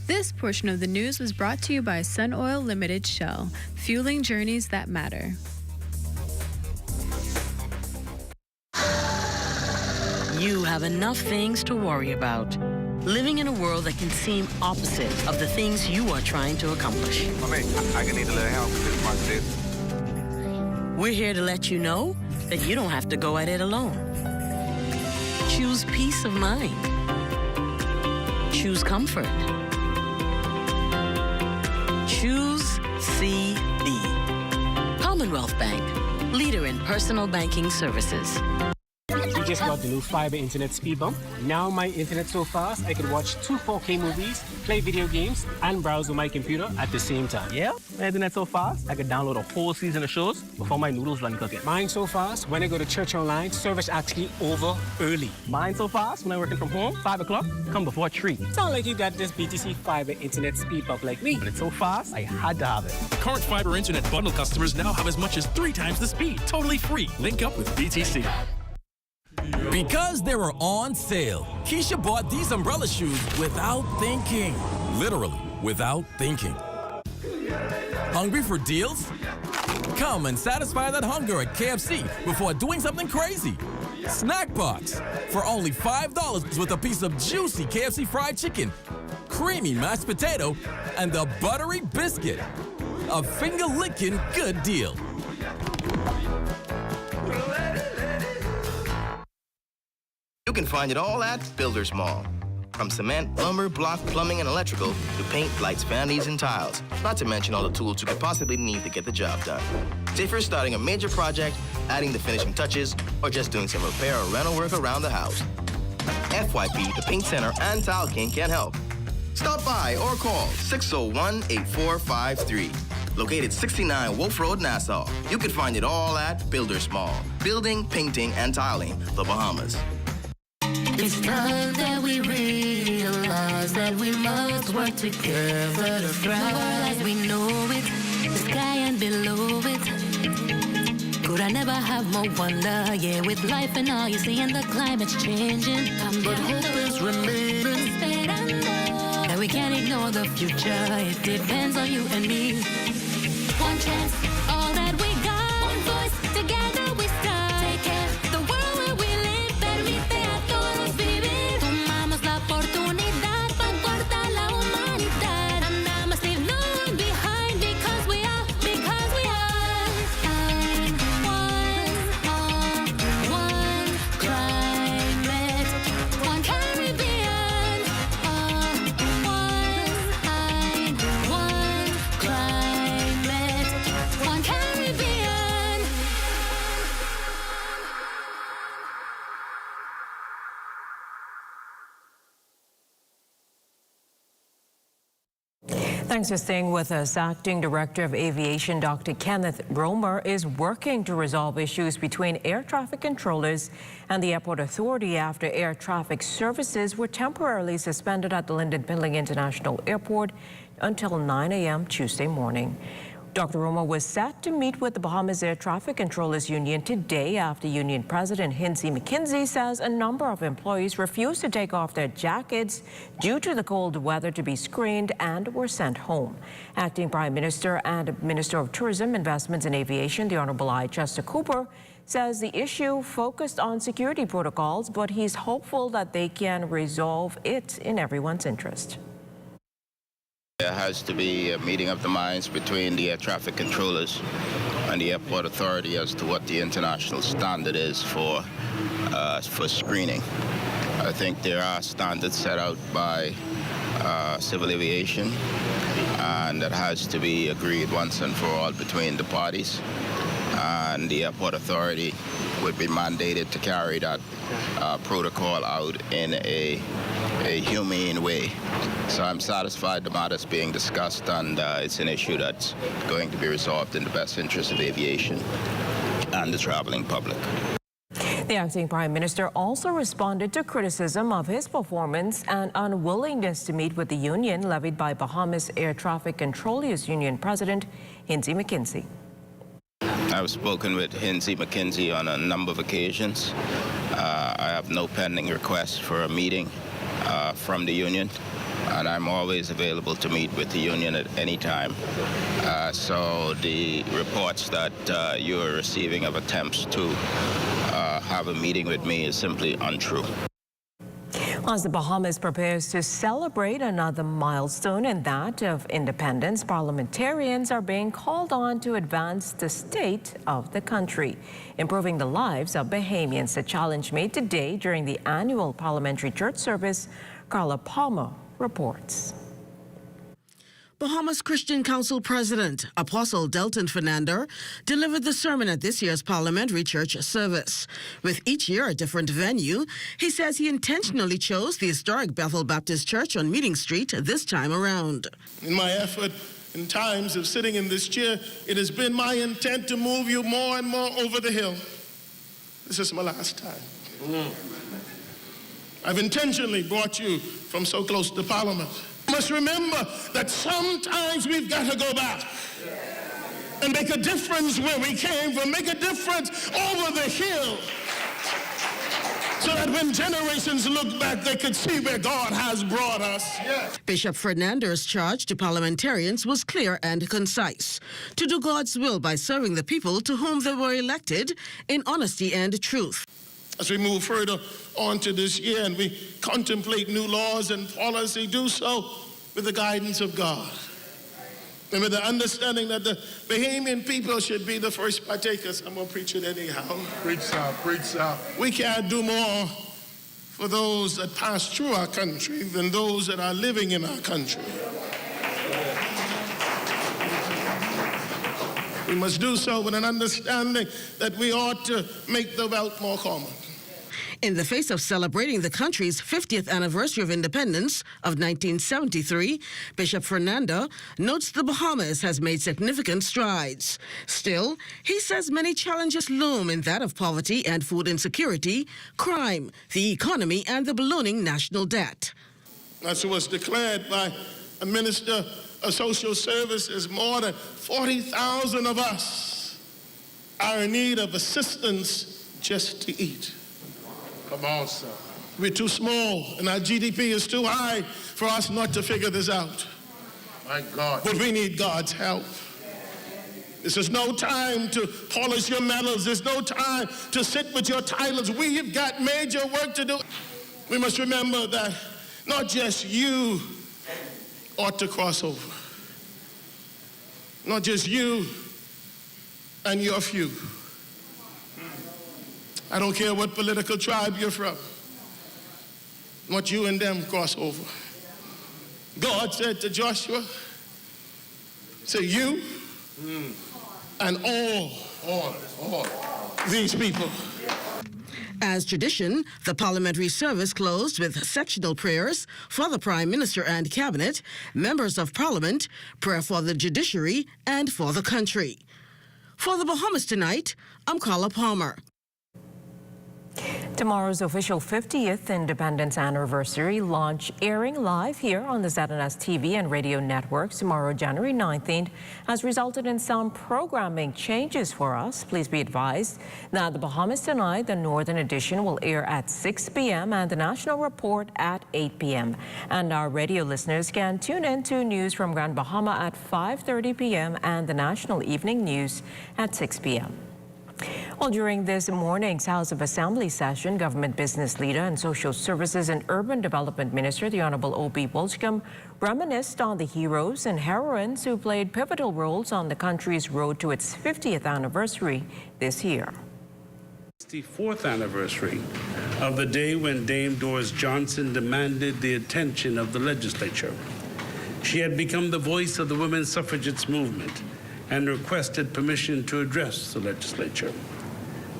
This portion of the news was brought to you by Sun Oil Limited Shell, fueling journeys that matter. You have enough things to worry about. Living in a world that can seem opposite of the things you are trying to accomplish. I can need a little help with this. We're here to let you know that you don't have to go at it alone. Choose peace of mind. Choose comfort. Choose CB. Commonwealth Bank, leader in personal banking services. We just got the new fiber internet speed bump. Now my internet's so fast, I can watch 2 4K movies, play video games, and browse on my computer at the same time. Yeah, my internet's so fast, I could download a whole season of shows before my noodles run cooking. Mine's so fast, when I go to church online, service actually over early. Mine's so fast, when I'm working from home, 5 o'clock, come before 3. Sound like you got this BTC fiber internet speed bump like me. And it's so fast, I had to have it. Current fiber internet bundle customers now have as much as 3 times the speed. Totally free. Link up with BTC. Because they were on sale, Keisha bought these umbrella shoes without thinking. Literally, without thinking. Hungry for deals? Come and satisfy that hunger at KFC before doing something crazy. Snack box for only $5 with a piece of juicy KFC fried chicken, creamy mashed potato, and the buttery biscuit. A finger-licking good deal. You can find it all at Builders Mall. From cement, lumber, block, plumbing, and electrical to paint, lights, vanities, and tiles. Not to mention all the tools you could possibly need to get the job done. Say if you're starting a major project, adding the finishing touches, or just doing some repair or rental work around the house. FYP, the Paint Center, and Tile King can help. Stop by or call 601-8453. Located 69 Wolf Road, Nassau. You can find it all at Builders Mall. Building, painting, and tiling, the Bahamas. It's time that we realize that we must work together to thrive. The world as we know it, the sky and below it. Could I never have more wonder? Yeah, with life and all you see and the climate's changing. But hope is remaining. That we can't ignore the future. It depends on you and me. One chance, all that we got. One voice, together we start. Take care, the world where we live. Better be fair, todos vivir. Thanks for staying with us. Acting Director of Aviation, Dr. Kenneth Romer, is working to resolve issues between air traffic controllers and the airport authority after air traffic services were temporarily suspended at the Lynden Pindling International Airport until 9 a.m. Tuesday morning. Dr. Romer was set to meet with the Bahamas Air Traffic Controllers Union today after Union President Hinsey McKinsey says a number of employees refused to take off their jackets due to the cold weather to be screened and were sent home. Acting Prime Minister and Minister of Tourism, Investments and Aviation, the Honorable I. Chester Cooper, says the issue focused on security protocols, but he's hopeful that they can resolve it in everyone's interest. There has to be a meeting of the minds between the air traffic controllers and the airport authority as to what the international standard is for screening. I think there are standards set out by civil aviation, and that has to be agreed once and for all between the parties. And the airport authority would be mandated to carry that protocol out in a humane way. So I'm satisfied the matter's being discussed, and it's an issue that's going to be resolved in the best interest of aviation and the traveling public. The acting Prime Minister also responded to criticism of his performance and unwillingness to meet with the union levied by Bahamas Air Traffic Controllers Union President Hinsey McKinsey. I've spoken with Hinsey McKinsey on a number of occasions. I have no pending request for a meeting from the union, and I'm always available to meet with the union at any time. So the reports that you are receiving of attempts to have a meeting with me is simply untrue. As the Bahamas prepares to celebrate another milestone in that of independence, parliamentarians are being called on to advance the state of the country, improving the lives of Bahamians. A challenge made today during the annual Parliamentary Church service. Carla Palmer reports. Bahamas Christian Council President, Apostle Delton Fernando, delivered the sermon at this year's Parliamentary Church service. With each year a different venue, he says he intentionally chose the historic Bethel Baptist Church on Meeting Street this time around. In my effort, in times of sitting in this chair, it has been my intent to move you more and more over the hill. This is my last time. I've intentionally brought you from so close to Parliament. You must remember that sometimes we've got to go back and make a difference where we came from, make a difference over the hill, so that when generations look back, they could see where God has brought us. Bishop Fernando's charge to parliamentarians was clear and concise: to do God's will by serving the people to whom they were elected in honesty and truth. As we move further on to this year and we contemplate new laws and policy, do so with the guidance of God and with the understanding that the Bahamian people should be the first partakers. I'm going to preach it anyhow. Preach south, preach south. We can't do more for those that pass through our country than those that are living in our country. We must do so with an understanding that we ought to make the wealth more common. In the face of celebrating the country's 50th anniversary of independence of 1973, Bishop Fernando notes the Bahamas has made significant strides. Still, he says many challenges loom in that of poverty and food insecurity, crime, the economy, and the ballooning national debt. As was declared by a minister of social services, more than 40,000 of us are in need of assistance just to eat. Come on, sir. We're too small, and our GDP is too high for us not to figure this out. My God. But we need God's help. This is no time to polish your medals. There's no time to sit with your titles. We've got major work to do. We must remember that not just you ought to cross over. Not just you and your few. I don't care what political tribe you're from. Not you and them cross over. God said to Joshua, say you and all these people. As tradition, the parliamentary service closed with sectional prayers for the Prime Minister and Cabinet, members of Parliament, prayer for the judiciary, and for the country. For the Bahamas Tonight, I'm Carla Palmer. Tomorrow's official 50th Independence Anniversary launch airing live here on the ZNS TV and radio networks tomorrow, January 19th, has resulted in some programming changes for us. Please be advised that the Bahamas Tonight, the Northern Edition, will air at 6 p.m. and the National Report at 8 p.m. And our radio listeners can tune in to news from Grand Bahama at 5:30 p.m. and the National Evening News at 6 p.m. Well, during this morning's House of Assembly session, Government Business Leader and Social Services and Urban Development Minister, the Honorable O.B. Wolscombe, reminisced on the heroes and heroines who played pivotal roles on the country's road to its 50th anniversary this year. 64th anniversary of the day when Dame Doris Johnson demanded the attention of the legislature. She had become the voice of the women's suffragettes movement and requested permission to address the legislature.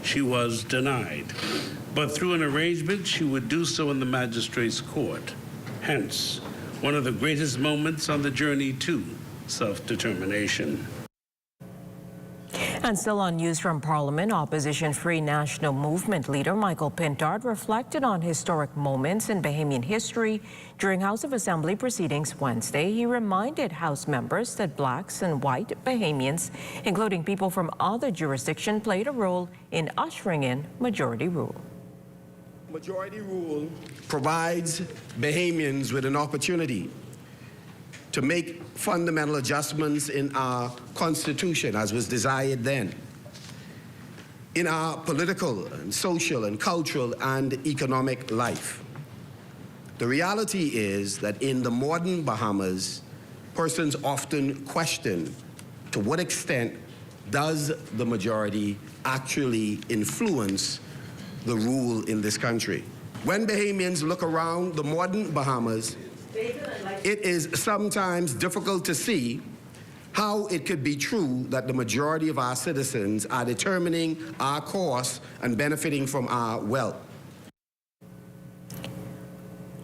She was denied, but through an arrangement, she would do so in the magistrate's court. Hence, one of the greatest moments on the journey to self-determination. And still on news from Parliament, Opposition Free National Movement leader Michael Pintard reflected on historic moments in Bahamian history during House of Assembly proceedings Wednesday. He reminded House members that blacks and white Bahamians, including people from other jurisdictions, played a role in ushering in majority rule. Majority rule provides Bahamians with an opportunity to make fundamental adjustments in our Constitution as was desired then, in our political and social and cultural and economic life. The reality is that in the modern Bahamas, persons often question to what extent does the majority actually influence the rule in this country. When Bahamians look around the modern Bahamas, it is sometimes difficult to see how it could be true that the majority of our citizens are determining our course and benefiting from our wealth.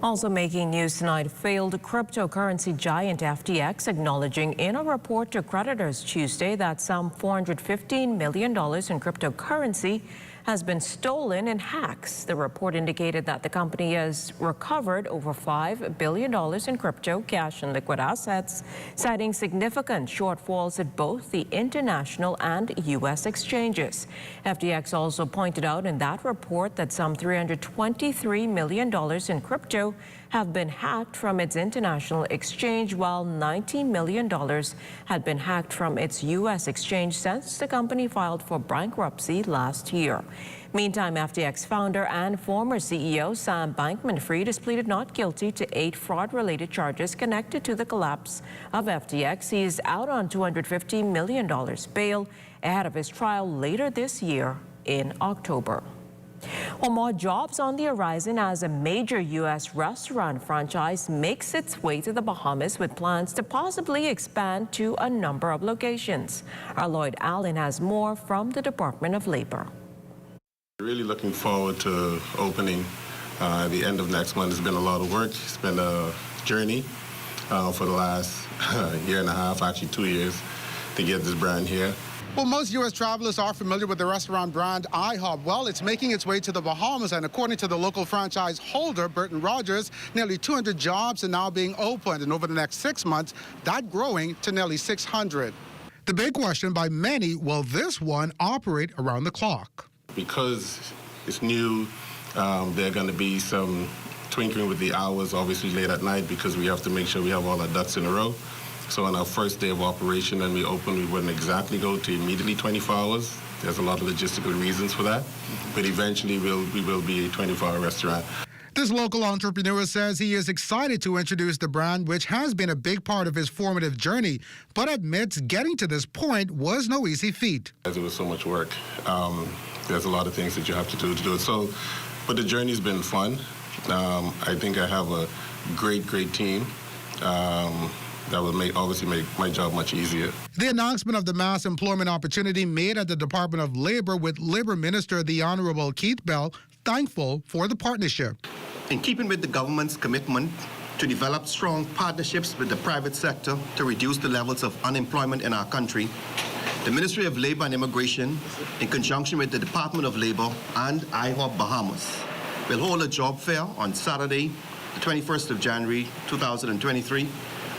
Also making news tonight, failed cryptocurrency giant FTX acknowledging in a report to creditors Tuesday that some $415 million in cryptocurrency has been stolen in hacks. The report indicated that the company has recovered over $5 billion in crypto, cash, and liquid assets, citing significant shortfalls at both the international and U.S. exchanges. FTX also pointed out in that report that some $323 million in crypto have been hacked from its international exchange, while $90 million had been hacked from its U.S. exchange since the company filed for bankruptcy last year. Meantime, FTX founder and former CEO Sam Bankman-Fried has pleaded not guilty to 8 fraud-related charges connected to the collapse of FTX. He is out on $250 million bail ahead of his trial later this year in October. Well, more jobs on the horizon as a major U.S. restaurant franchise makes its way to the Bahamas with plans to possibly expand to a number of locations. Our Lloyd Allen has more from the Department of Labor. Really looking forward to opening at the end of next month. It's been a lot of work. It's been a journey for the last year and a half, actually 2 years, to get this brand here. Well, most U.S. travelers are familiar with the restaurant brand IHOP. Well, it's making its way to the Bahamas, and according to the local franchise holder, Burton Rogers, nearly 200 jobs are now being opened, and over the next 6 months, that growing to nearly 600. The big question by many, will this one operate around the clock? Because it's new, there are going to be some twinkling with the hours, obviously late at night, because we have to make sure we have all our ducks in a row. So on our first day of operation, when we open, we wouldn't exactly go to immediately 24 hours. There's a lot of logistical reasons for that. But eventually, we will be a 24-hour restaurant. This local entrepreneur says he is excited to introduce the brand, which has been a big part of his formative journey, but admits getting to this point was no easy feat. As it was so much work, there's a lot of things that you have to do it. So, but the journey's been fun. I think I have a great team. That will obviously make my job much easier. The announcement of the mass employment opportunity made at the Department of Labor with Labor Minister the Honorable Keith Bell thankful for the partnership. In keeping with the government's commitment to develop strong partnerships with the private sector to reduce the levels of unemployment in our country, the Ministry of Labor and Immigration, in conjunction with the Department of Labor and IHOP Bahamas, will hold a job fair on Saturday, the 21st of January 2023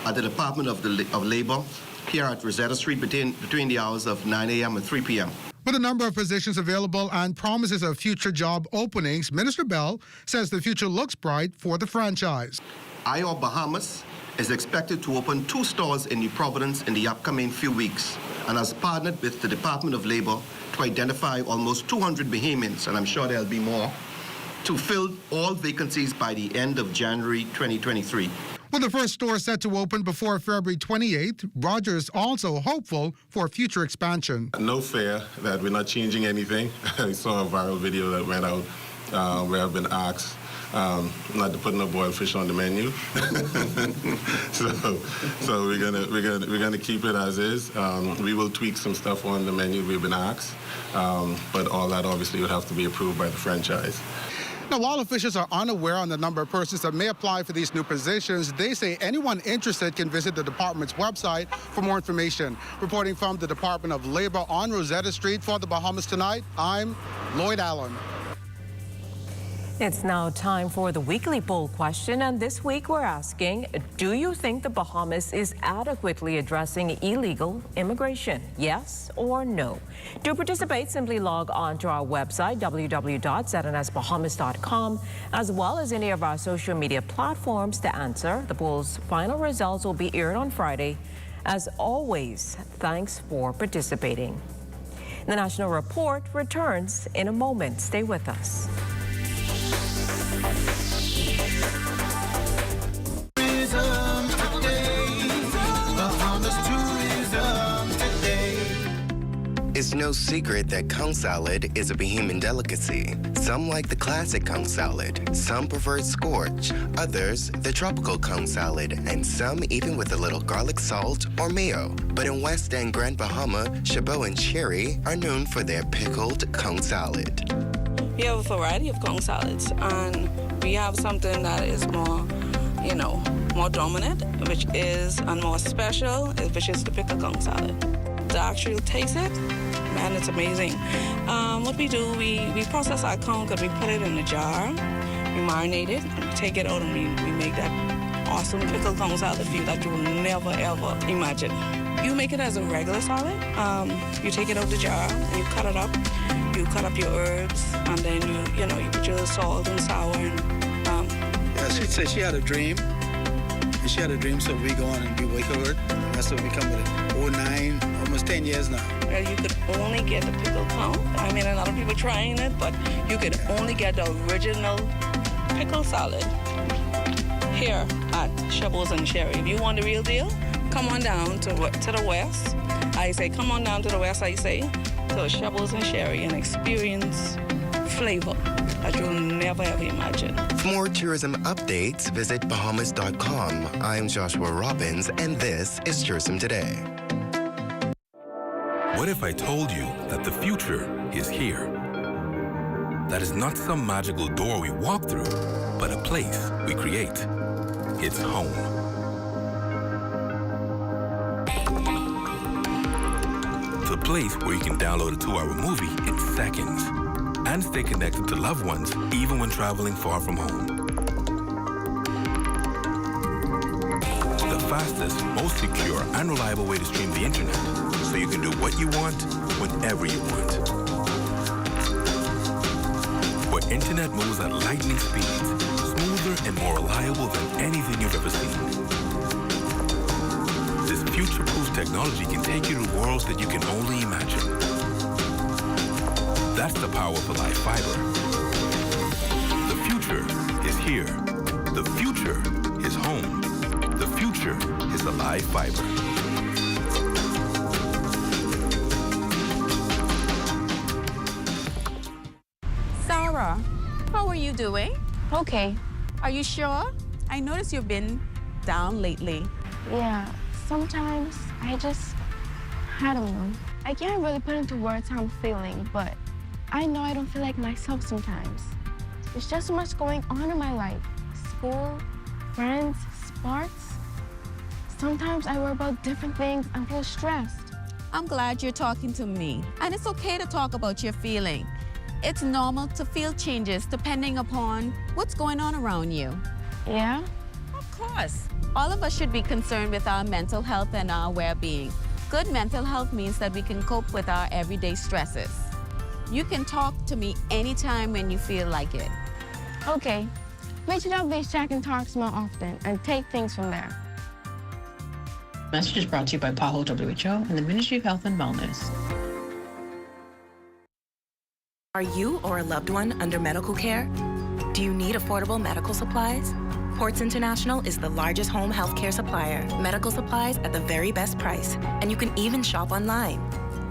at the Department of Labor here at Rosetta Street between the hours of 9 a.m. and 3 p.m. With a number of positions available and promises of future job openings, Minister Bell says the future looks bright for the franchise. IHOP Bahamas is expected to open 2 stores in New Providence in the upcoming few weeks and has partnered with the Department of Labor to identify almost 200 Bahamians, and I'm sure there'll be more, to fill all vacancies by the end of January 2023. With the first store set to open before February 28th, Rogers also hopeful for future expansion. No fear that we're not changing anything. I saw a viral video that went out where I've been asked not to put no boiled fish on the menu. so we're gonna keep it as is. We will tweak some stuff on the menu we've been asked, but all that obviously would have to be approved by the franchise. Now, while officials are unaware on the number of persons that may apply for these new positions, they say anyone interested can visit the department's website for more information. Reporting from the Department of Labor on Rosetta Street for the Bahamas Tonight, I'm Lloyd Allen. It's now time for the weekly poll question, and this week we're asking, do you think the Bahamas is adequately addressing illegal immigration? Yes or no? To participate, simply log on to our website, www.znsbahamas.com, as well as any of our social media platforms to answer. The poll's final results will be aired on Friday. As always, thanks for participating. The National Report returns in a moment. Stay with us. It's no secret that conch salad is a Bahamian delicacy. Some like the classic conch salad, some prefer it scorched, others the tropical conch salad, and some even with a little garlic salt or mayo. But in West and Grand Bahama, Chabot and Cherry are known for their pickled conch salad. We have a variety of conch salads, and we have something that is more, more dominant, which is, and more special, which is the pickled conch salad. To actually taste it, man, it's amazing. What we do, we process our conch and we put it in a jar, we marinate it, and we take it out and we make that awesome pickled conch salad for you that you will never ever imagine. You make it as a regular salad. You take it out the jar and you cut it up. You cut up your herbs and then you put your salt and sour. And, she said she had a dream. And she had a dream, so we go on and we wake her. That's what we come with it. 9, almost 10 years now. Well, you could only get the pickled conch. I mean, a lot of people trying it, but you could only get the original pickle salad here at Chabot and Cherry. If you want the real deal, come on down to the west. I say, come on down to the west, I say, to Chabot and Cherry and experience flavor that you'll never ever imagine. For more tourism updates, visit Bahamas.com. I'm Joshua Robbins, and this is Tourism Today. What if I told you that the future is here? That is not some magical door we walk through, but a place we create. It's home. The place where you can download a 2-hour movie in seconds and stay connected to loved ones even when traveling far from home. The fastest, most secure, and reliable way to stream the internet, so you can do what you want, whenever you want. Where internet moves at lightning speeds, smoother and more reliable than anything you've ever seen. This future-proof technology can take you to worlds that you can only imagine. That's the power of Alive Fiber. The future is here. The future is home. The future is Alive Fiber. Sarah, how are you doing? Okay. Are you sure? I noticed you've been down lately. Yeah, sometimes I don't know. I can't really put into words how I'm feeling, but I know I don't feel like myself sometimes. There's just so much going on in my life. School, friends, sports. Sometimes I worry about different things and feel stressed. I'm glad you're talking to me. And it's okay to talk about your feeling. It's normal to feel changes depending upon what's going on around you. Yeah? Of course. All of us should be concerned with our mental health and our well-being. Good mental health means that we can cope with our everyday stresses. You can talk to me anytime when you feel like it. Okay. We should have these check and talks more often and take things from there. Message is brought to you by PAHO WHO and the Ministry of Health and Wellness. Are you or a loved one under medical care? Do you need affordable medical supplies? Ports International is the largest home healthcare supplier. Medical supplies at the very best price. And you can even shop online.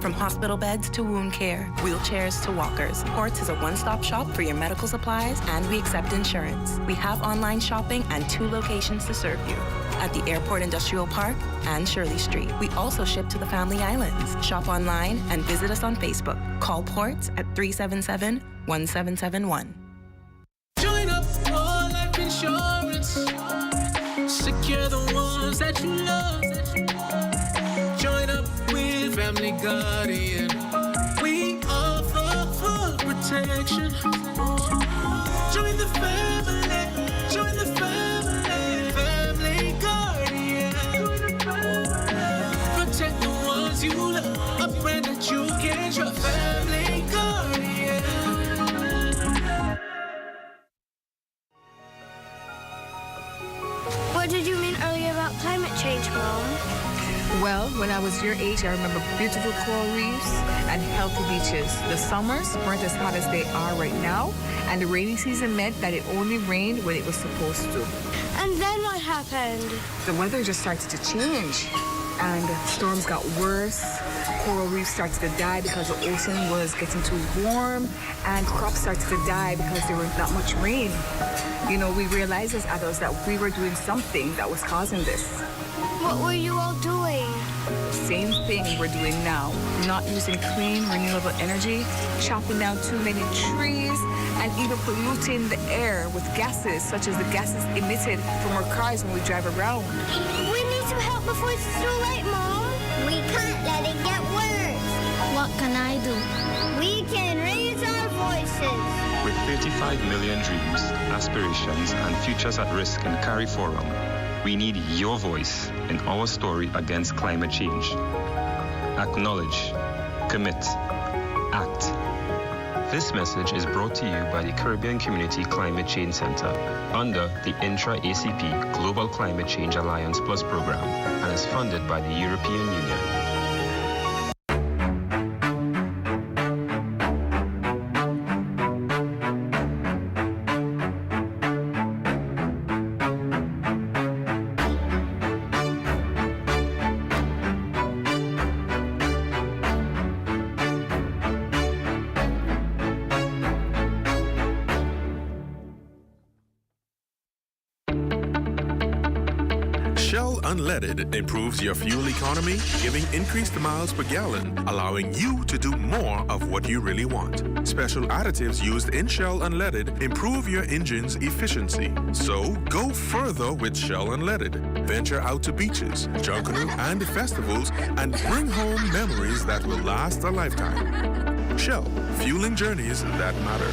From hospital beds to wound care, wheelchairs to walkers, Ports is a one-stop shop for your medical supplies, and we accept insurance. We have online shopping and 2 locations to serve you, at the Airport Industrial Park and Shirley Street. We also ship to the Family Islands. Shop online and visit us on Facebook. Call Ports at 377-1771. Join up for life insurance. Secure the ones that you love. Join up with Family Guardian. We offer full protection. Join the family. Join the family. Family Guardian. Protect the ones you love. A friend that you can trust. Family Guardian. What did you mean earlier about climate change, Mom? Well, when I was your age, I remember beautiful coral reefs and healthy beaches. The summers weren't as hot as they are right now, and the rainy season meant that it only rained when it was supposed to. And then what happened? The weather just started to change, and storms got worse. Coral reefs started to die because the ocean was getting too warm, and crops started to die because there was not much rain. You know, we realized as adults that we were doing something that was causing this. What were you all doing? Same thing we're doing now. Not using clean, renewable energy, chopping down too many trees, and even polluting the air with gases, such as the gases emitted from our cars when we drive around. We need to help before it's too late, Mom. We can't let it get worse. What can I do? We can raise our voices. With 35 million dreams, aspirations, and futures at risk in Carry Forum, we need your voice in our story against climate change. Acknowledge, commit, act. This message is brought to you by the Caribbean Community Climate Change Center under the Intra-ACP Global Climate Change Alliance Plus program and is funded by the European Union. Shell Unleaded improves your fuel economy, giving increased miles per gallon, allowing you to do more of what you really want. Special additives used in Shell Unleaded improve your engine's efficiency. So go further with Shell Unleaded. Venture out to beaches, Junkanoo, and festivals, and bring home memories that will last a lifetime. Shell, fueling journeys that matter.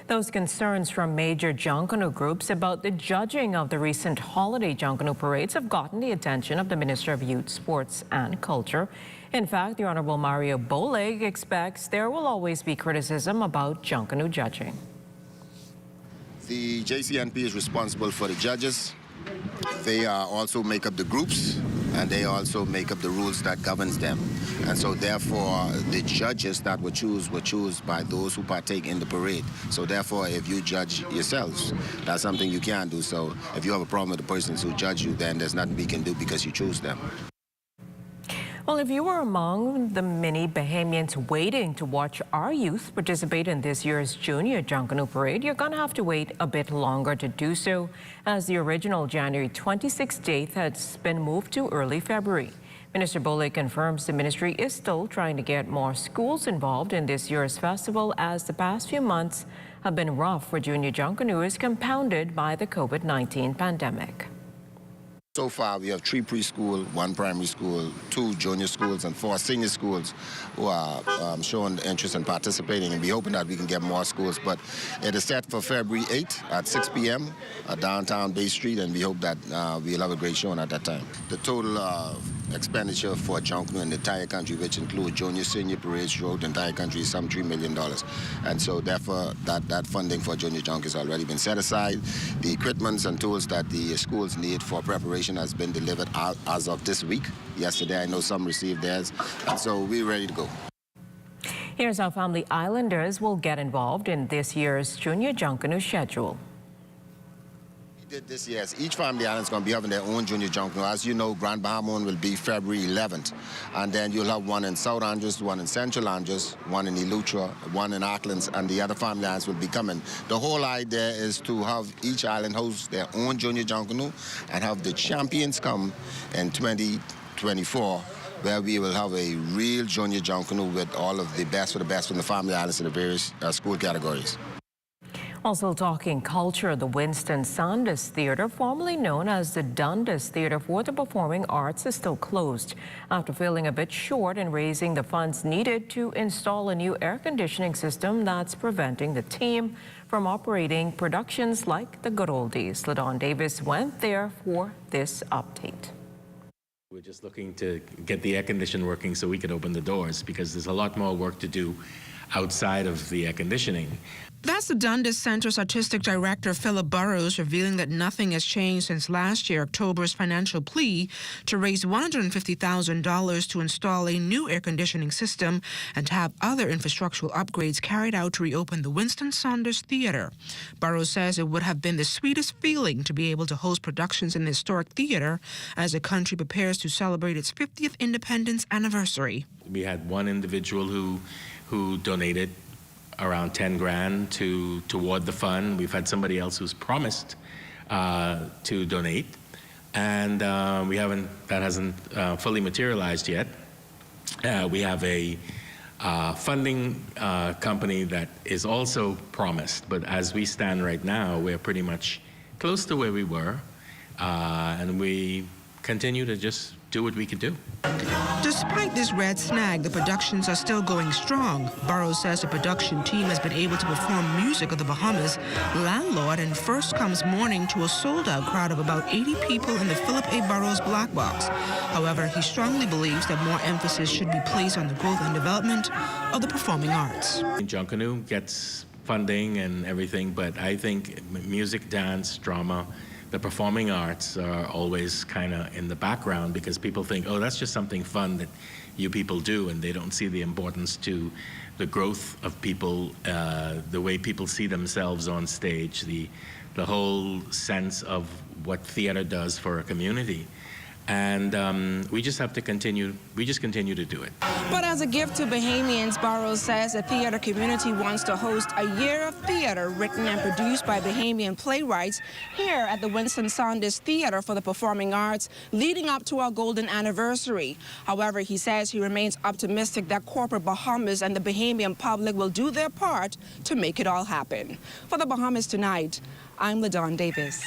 Those concerns from major Junkanoo groups about the judging of the recent holiday Junkanoo parades have gotten the attention of the Minister of Youth, Sports and Culture. In fact, the Honorable Mario Boleg expects there will always be criticism about Junkanoo judging. The JCNP is responsible for the judges. They also make up the groups, and they also make up the rules that governs them. And so therefore, the judges that were choose by those who partake in the parade. So therefore, if you judge yourselves, that's something you can't do. So if you have a problem with the persons who judge you, then there's nothing we can do because you choose them. Well, if you were among the many Bahamians waiting to watch our youth participate in this year's Junior Junkanoo Parade, you're going to have to wait a bit longer to do so, as the original January 26th date has been moved to early February. Minister Boley confirms the ministry is still trying to get more schools involved in this year's festival, as the past few months have been rough for junior Junkanoo, compounded by the COVID-19 pandemic. So far, we have 3 preschool, 1 primary school, 2 junior schools, and 4 senior schools who are showing interest in participating, and we're hoping that we can get more schools. But it is set for February 8th at 6 p.m. at downtown Bay Street, and we hope that we'll have a great showing at that time. The total expenditure for Junkanoo in the entire country, which includes junior, senior parades throughout the entire country, is some $3 million. And so therefore, that funding for junior junk has already been set aside. The equipments and tools that the schools need for preparation has been delivered out as of this week. Yesterday, I know some received theirs, and so we're ready to go. Here's how Family Islanders will get involved in this year's Junior Junkanoo schedule. This year, each family island is going to be having their own junior Junkanoo. As you know, Grand Bahama will be February 11th. And then you'll have one in South Andros, one in Central Andros, one in Eleuthera, one in Auckland, and the other family islands will be coming. The whole idea is to have each island host their own junior Junkanoo and have the champions come in 2024, where we will have a real junior Junkanoo with all of the best for the best from the family islands in the various school categories. Also talking culture, the Winston Sanders Theatre, formerly known as the Dundas Theatre for the Performing Arts, is still closed after feeling a bit short in raising the funds needed to install a new air conditioning system that's preventing the team from operating productions like the good old days. LaDon Davis went there for this update. We're just looking to get the air conditioning working so we can open the doors, because there's a lot more work to do outside of the air conditioning. That's the Dundas Center's Artistic Director, Philip Burrows, revealing that nothing has changed since last year October's financial plea to raise $150,000 to install a new air conditioning system and to have other infrastructural upgrades carried out to reopen the Winston Sanders Theatre. Burrows says it would have been the sweetest feeling to be able to host productions in the historic theatre as the country prepares to celebrate its 50th independence anniversary. We had one individual who donated around 10 grand toward the fund. We've had somebody else who's promised to donate, and that hasn't fully materialized yet. We have a funding company that is also promised, but as we stand right now, we're pretty much close to where we were, and we continue to just do what we can do. Despite this red snag, the productions are still going strong. Burrows says the production team has been able to perform music of the Bahamas, Landlord, and First Comes Morning to a sold-out crowd of about 80 people in the Philip A. Burrows Black Box. However, he strongly believes that more emphasis should be placed on the growth and development of the performing arts. Junkanoo gets funding and everything, but I think music, dance, drama, the performing arts are always kind of in the background, because people think, oh, that's just something fun that you people do, and they don't see the importance to the growth of people, the way people see themselves on stage, the whole sense of what theater does for a community. And we just have to continue, continue to do it. But as a gift to Bahamians, Burrows says the theater community wants to host a year of theater written and produced by Bahamian playwrights here at the Winston Sanders Theater for the Performing Arts, leading up to our golden anniversary. However, he says he remains optimistic that corporate Bahamas and the Bahamian public will do their part to make it all happen. For the Bahamas Tonight, I'm LaDon Davis.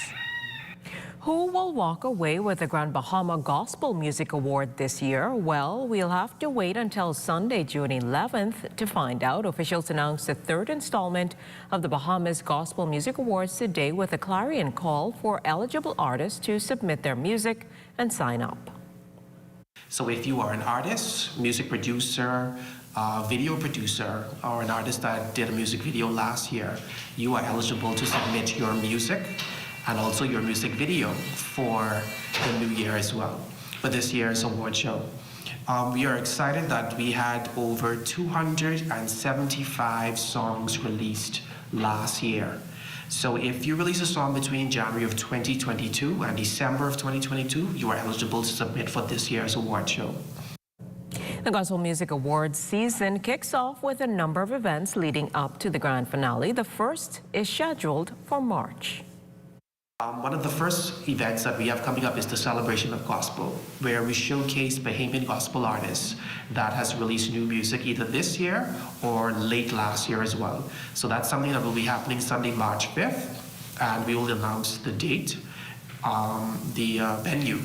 Who will walk away with the Grand Bahama Gospel Music Award this year? Well, we'll have to wait until Sunday, June 11th to find out. Officials announced the third installment of the Bahamas Gospel Music Awards today with a clarion call for eligible artists to submit their music and sign up. So if you are an artist, music producer, video producer, or an artist that did a music video last year, you are eligible to submit your music and also your music video for the new year as well, for this year's award show. We are excited that we had over 275 songs released last year. So if you release a song between January of 2022 and December of 2022, you are eligible to submit for this year's award show. The Gospel Music Awards season kicks off with a number of events leading up to the grand finale. The first is scheduled for March. One of the first events that we have coming up is the Celebration of Gospel, where we showcase Bahamian gospel artists that has released new music either this year or late last year as well. So that's something that will be happening Sunday, March 5th, and we will announce the date, the venue,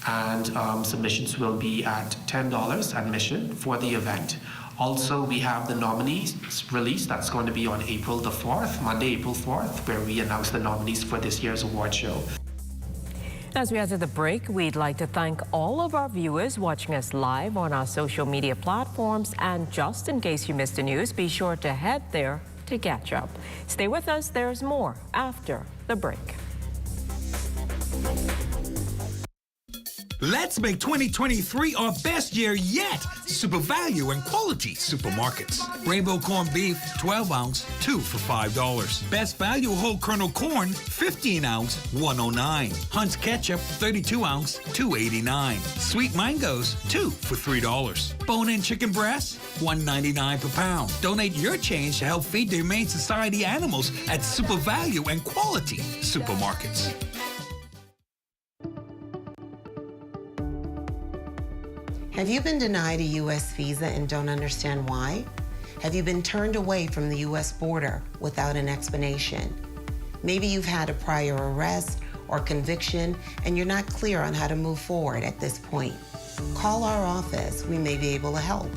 and submissions will be at $10 admission for the event. Also, we have the nominees release that's going to be on April the 4th, Monday, April 4th, where we announce the nominees for this year's award show. As we enter the break, we'd like to thank all of our viewers watching us live on our social media platforms. And just in case you missed the news, be sure to head there to catch up. Stay with us, there's more after the break. Let's make 2023 our best year yet. Super value and quality supermarkets. Rainbow corned beef, 12 ounce, 2 for $5. Best value whole kernel corn, 15 ounce, $1.09. Hunt's ketchup, 32 ounce, $2.89. Sweet mangoes, 2 for $3. Bone-in chicken breasts, $1.99 per pound. Donate your change to help feed the Humane Society animals at super value and quality supermarkets. Have you been denied a U.S. visa and don't understand why? Have you been turned away from the U.S. border without an explanation? Maybe you've had a prior arrest or conviction and you're not clear on how to move forward at this point. Call our office. We may be able to help.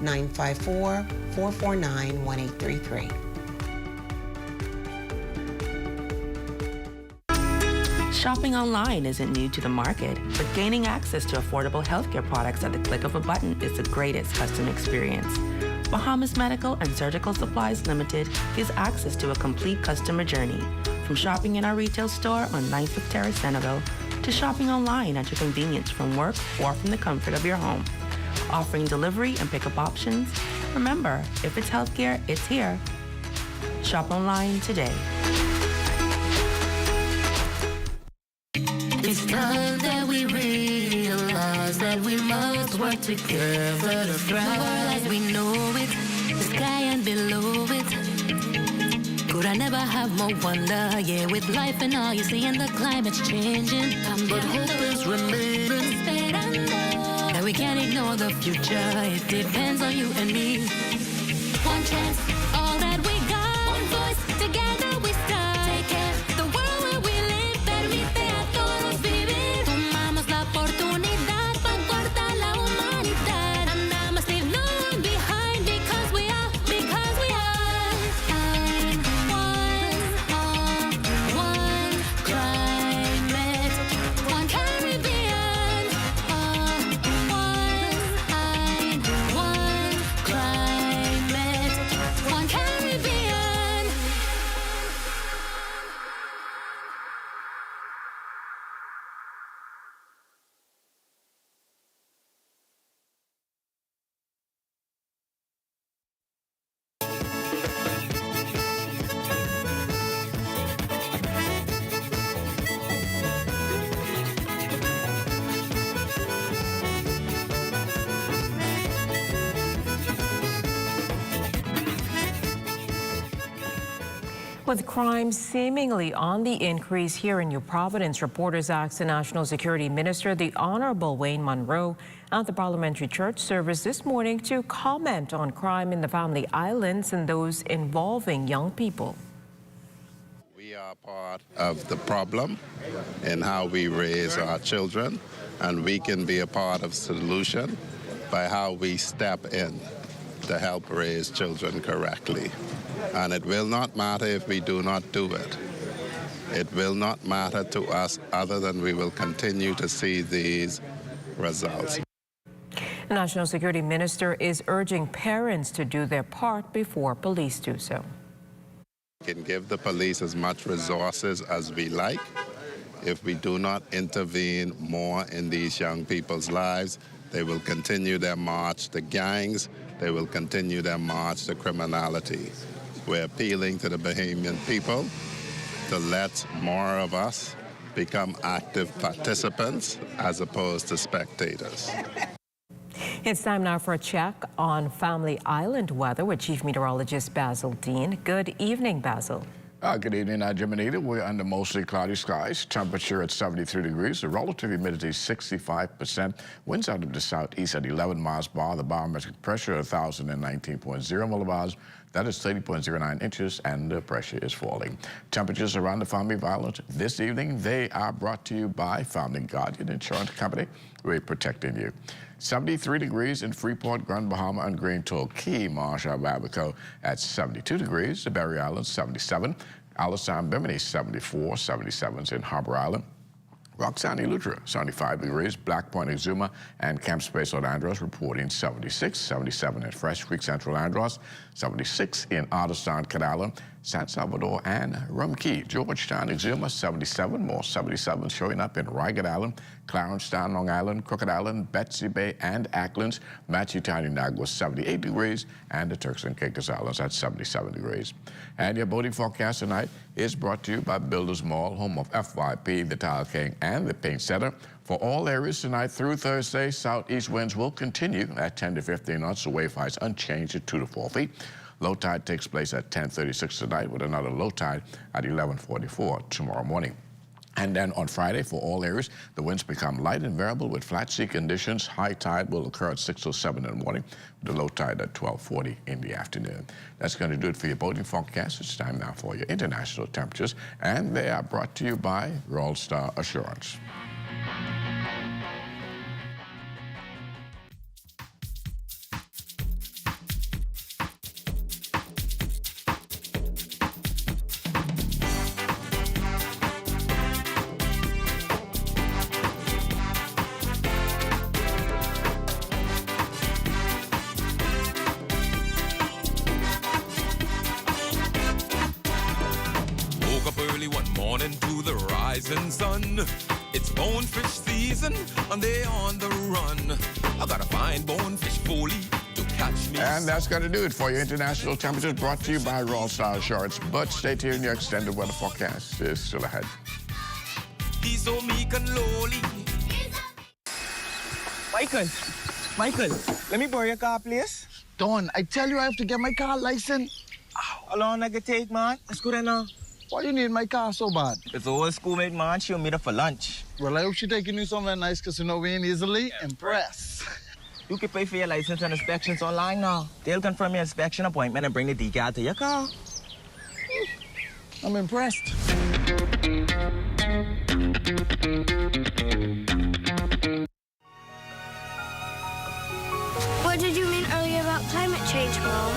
954-449-1833. Shopping online isn't new to the market, but gaining access to affordable healthcare products at the click of a button is the greatest customer experience. Bahamas Medical and Surgical Supplies Limited gives access to a complete customer journey, from shopping in our retail store on 9th Terrace, Centerville, to shopping online at your convenience from work or from the comfort of your home. Offering delivery and pickup options. Remember, if it's healthcare, it's here. Shop online today. It's time that we realize that we must work together to thrive. As we know it, the sky and below it. Could I never have more wonder? Yeah, with life and all you see and the climate's changing. But hope is remaining. That we can't ignore the future. It depends on you and me. One chance, all that we got. One voice, together we start. Take care, the world where we live, permite a todos vivir. Tomamos la oportunidad para cortar la humanidad. And I must leave no one behind because we are. One climate, one Caribbean. One climate, one Caribbean. With crime seemingly on the increase here in New Providence, reporters asked the National Security Minister, the Honorable Wayne Monroe, at the Parliamentary Church service this morning to comment on crime in the Family Islands and those involving young people. We are part of the problem in how we raise our children, and we can be a part of the solution by how we step in to help raise children correctly. And it will not matter if we do not do it. It will not matter to us other than we will continue to see these results. The National Security Minister is urging parents to do their part before police do so. We can give the police as much resources as we like. If we do not intervene more in these young people's lives, they will continue their march to gangs. They will continue their march to criminality. We're appealing to the Bahamian people to let more of us become active participants as opposed to spectators. It's time now for a check on Family Island weather with Chief Meteorologist Basil Dean. Good evening, Basil. Good evening, Jim Anita. We're under mostly cloudy skies. Temperature at 73 degrees. The relative humidity 65%. Winds out of the southeast at 11 miles per hour. The barometric pressure 1,019.0 millibars. That is 30.09 inches, and the pressure is falling. Temperatures around the family violence this evening, they are brought to you by Family Guardian Insurance Company. We're protecting you. 73 degrees in Freeport, Grand Bahama, and Green Torquay, Marshall, Abaco at 72 degrees. The Berry Islands, 77. Alice Bimini, 74. 77s in Harbor Island. Roxanne, Eleuthera, 75 degrees. Black Point, Exuma, and Camp Space, St. Andros reporting 76. 77 in Fresh Creek, Central Andros. 76 in Otterstown, Canala, San Salvador, and Rum Key. Georgetown, Exuma, 77. More 77 showing up in Ragged Island, Clarencetown, Long Island, Crooked Island, Betsy Bay, and Acklands. Matchetown, Inagua, 78 degrees, and the Turks and Caicos Islands at 77 degrees. And your boating forecast tonight is brought to you by Builders Mall, home of FYP, the Tile King, and the Paint Center. For all areas tonight through Thursday, southeast winds will continue at 10 to 15 knots. The wave heights unchanged at 2 to 4 feet. Low tide takes place at 10:36 tonight, with another low tide at 11:44 tomorrow morning. And then on Friday, for all areas, the winds become light and variable with flat sea conditions. High tide will occur at 6:07 in the morning, with the low tide at 12:40 in the afternoon. That's going to do it for your boating forecast. It's time now for your international temperatures, and they are brought to you by Royal Star Assurance. Sun. It's bonefish season and they're on the run. I gotta find bonefish fully to catch me. And that's going to do it for your international temperatures, brought to you by Royal Star Assurance. But stay tuned, your extended weather forecast is still ahead. He's so meek and lowly. Michael, let me borrow your car, please. Don, I tell you I have to get my car license. How long I can take, man? Let's go there now. Why you need my car so bad? It's old schoolmate, man. She'll meet up for lunch. Well, I hope she's taking you somewhere nice, because you know we ain't easily impressed. You can pay for your license and inspections online now. They'll confirm your inspection appointment and bring the decal to your car. I'm impressed. What did you mean earlier about climate change, Mom?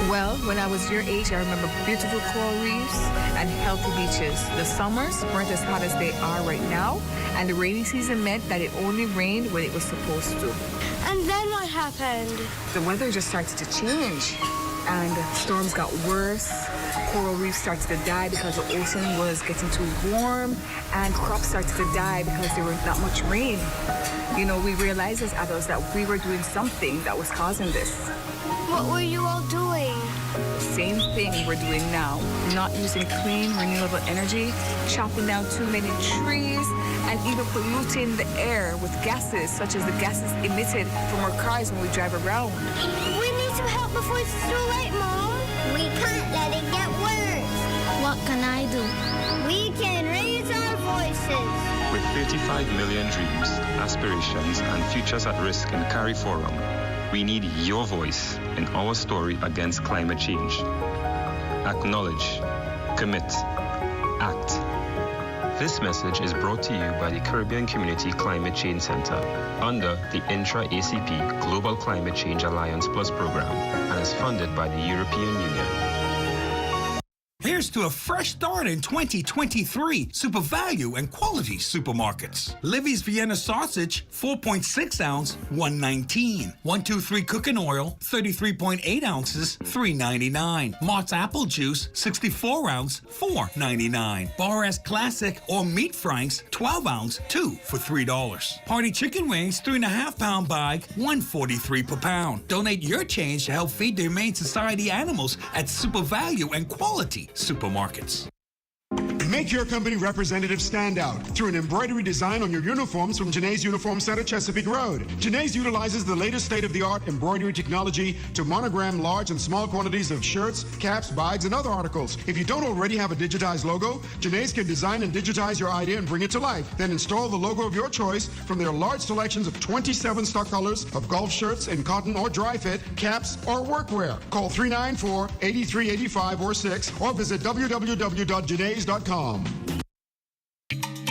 Well, when I was your age, I remember beautiful coral reefs and healthy beaches. The summers weren't as hot as they are right now, and the rainy season meant that it only rained when it was supposed to. And then what happened? The weather just started to change, and storms got worse. Coral reefs started to die because the ocean was getting too warm, and crops started to die because there was not much rain. You know, we realized as adults that we were doing something that was causing this. What were you all doing? Same thing we're doing now. Not using clean, renewable energy, chopping down too many trees, and even polluting the air with gases, such as the gases emitted from our cars when we drive around. We need to help before it's too late, Mom. We can't let it get worse. What can I do? We can raise our voices. With 35 million dreams, aspirations, and futures at risk in Carry Forum, we need your voice in our story against climate change. Acknowledge, commit, act. This message is brought to you by the Caribbean Community Climate Change Center under the Intra-ACP Global Climate Change Alliance Plus program and is funded by the European Union. Here's to a fresh start in 2023. Super value and quality supermarkets. Livy's Vienna sausage, 4.6 ounce, $1.19. 123 cooking oil, 33.8 ounces, $3.99. Mott's apple juice, 64 ounce, $4.99. Bar S Classic or meat franks, 12 ounce, 2 for $3. Party chicken wings, 3.5 pound bag, $1.43 per pound. Donate your change to help feed the Humane Society animals at super value and quality supermarkets. Make your company representative stand out through an embroidery design on your uniforms from Janae's Uniform Center, Chesapeake Road. Janae's utilizes the latest state-of-the-art embroidery technology to monogram large and small quantities of shirts, caps, bags, and other articles. If you don't already have a digitized logo, Janae's can design and digitize your idea and bring it to life. Then install the logo of your choice from their large selections of 27 stock colors of golf shirts in cotton or dry fit, caps, or workwear. Call 394-8385 or 6 or visit www.janae's.com.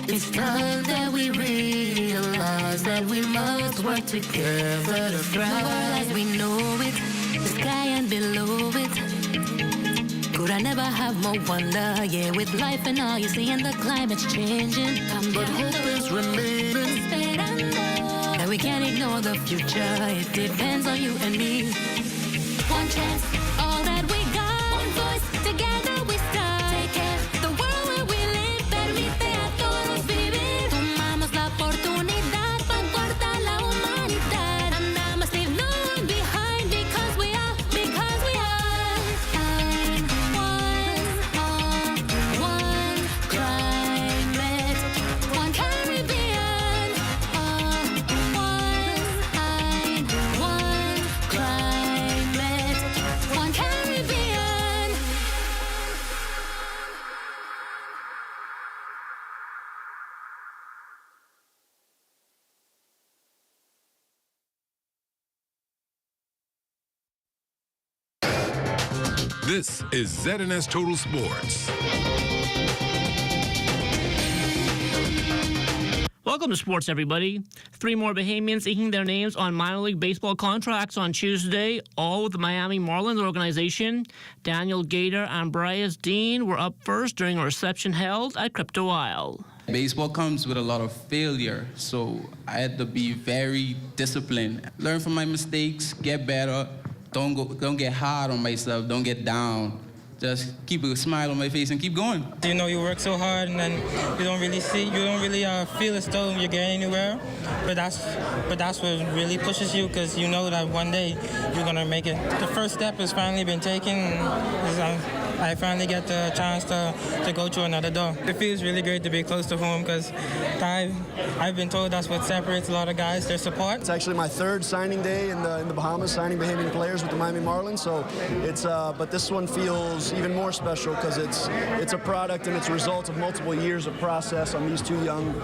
It's time that we realize that we must work together to thrive as we know it, the sky and below it. Could I never have more wonder? Yeah, with life and all you see and the climate's changing, but hope is remaining. And we can't ignore the future. It depends on you and me. One chance, all that we got. One voice, together we start. Take care, the world where we live permite a todos vivir. Tomamos la oportunidad para cortar la humanidad. And I must leave no one behind because we are. One climate, one Caribbean. One climate, one Caribbean. This is ZNS Total Sports. Welcome to sports, everybody. 3 more Bahamians inking their names on minor league baseball contracts on Tuesday, all with the Miami Marlins organization. Daniel Gator and Bryce Dean were up first during a reception held at Crypto Isle. Baseball comes with a lot of failure, so I had to be very disciplined. Learn from my mistakes, get better. Don't get hard on myself. Don't get down. Just keep a smile on my face and keep going. You know, you work so hard and then you don't really feel as though you're getting anywhere. But that's what really pushes you, because you know that one day you're gonna make it. The first step has finally been taken. I finally get the chance to go to another door. It feels really great to be close to home, because I've been told that's what separates a lot of guys, their support. It's actually my 3rd signing day in the Bahamas, signing Bahamian players with the Miami Marlins. So it's but this one feels even more special because it's a product and it's a result of multiple years of process on these 2 young,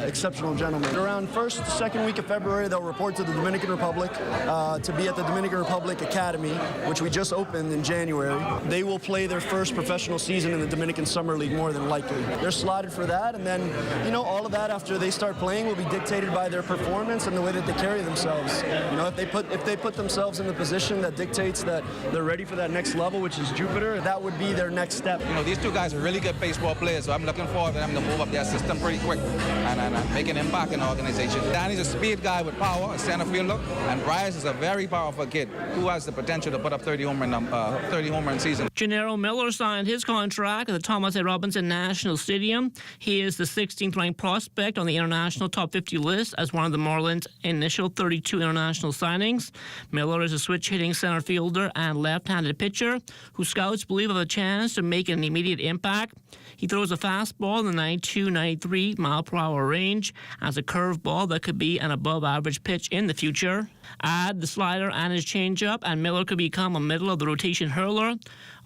exceptional gentlemen. Around 1st, 2nd week of February, they'll report to the Dominican Republic to be at the Dominican Republic Academy, which we just opened in January. They will play their first professional season in the Dominican Summer League, more than likely. They're slotted for that, and then, you know, all of that after they start playing will be dictated by their performance and the way that they carry themselves. You know, if they put themselves in the position that dictates that they're ready for that next level, which is Jupiter, that would be their next step. You know, these 2 guys are really good baseball players, so I'm looking forward to them to move up their system pretty quick and make an impact in the organization. Danny's a speed guy with power, a center fielder, and Bryce is a very powerful kid who has the potential to put up 30 home run season. Gennaro Miller signed his contract at the Thomas A. Robinson National Stadium. He is the 16th ranked prospect on the international top 50 list as one of the Marlins' initial 32 international signings. Miller is a switch-hitting center fielder and left-handed pitcher who scouts believe have a chance to make an immediate impact. He throws a fastball in the 92-93 mile-per-hour range as a curveball that could be an above-average pitch in the future. Add the slider and his changeup, and Miller could become a middle-of-the-rotation hurler.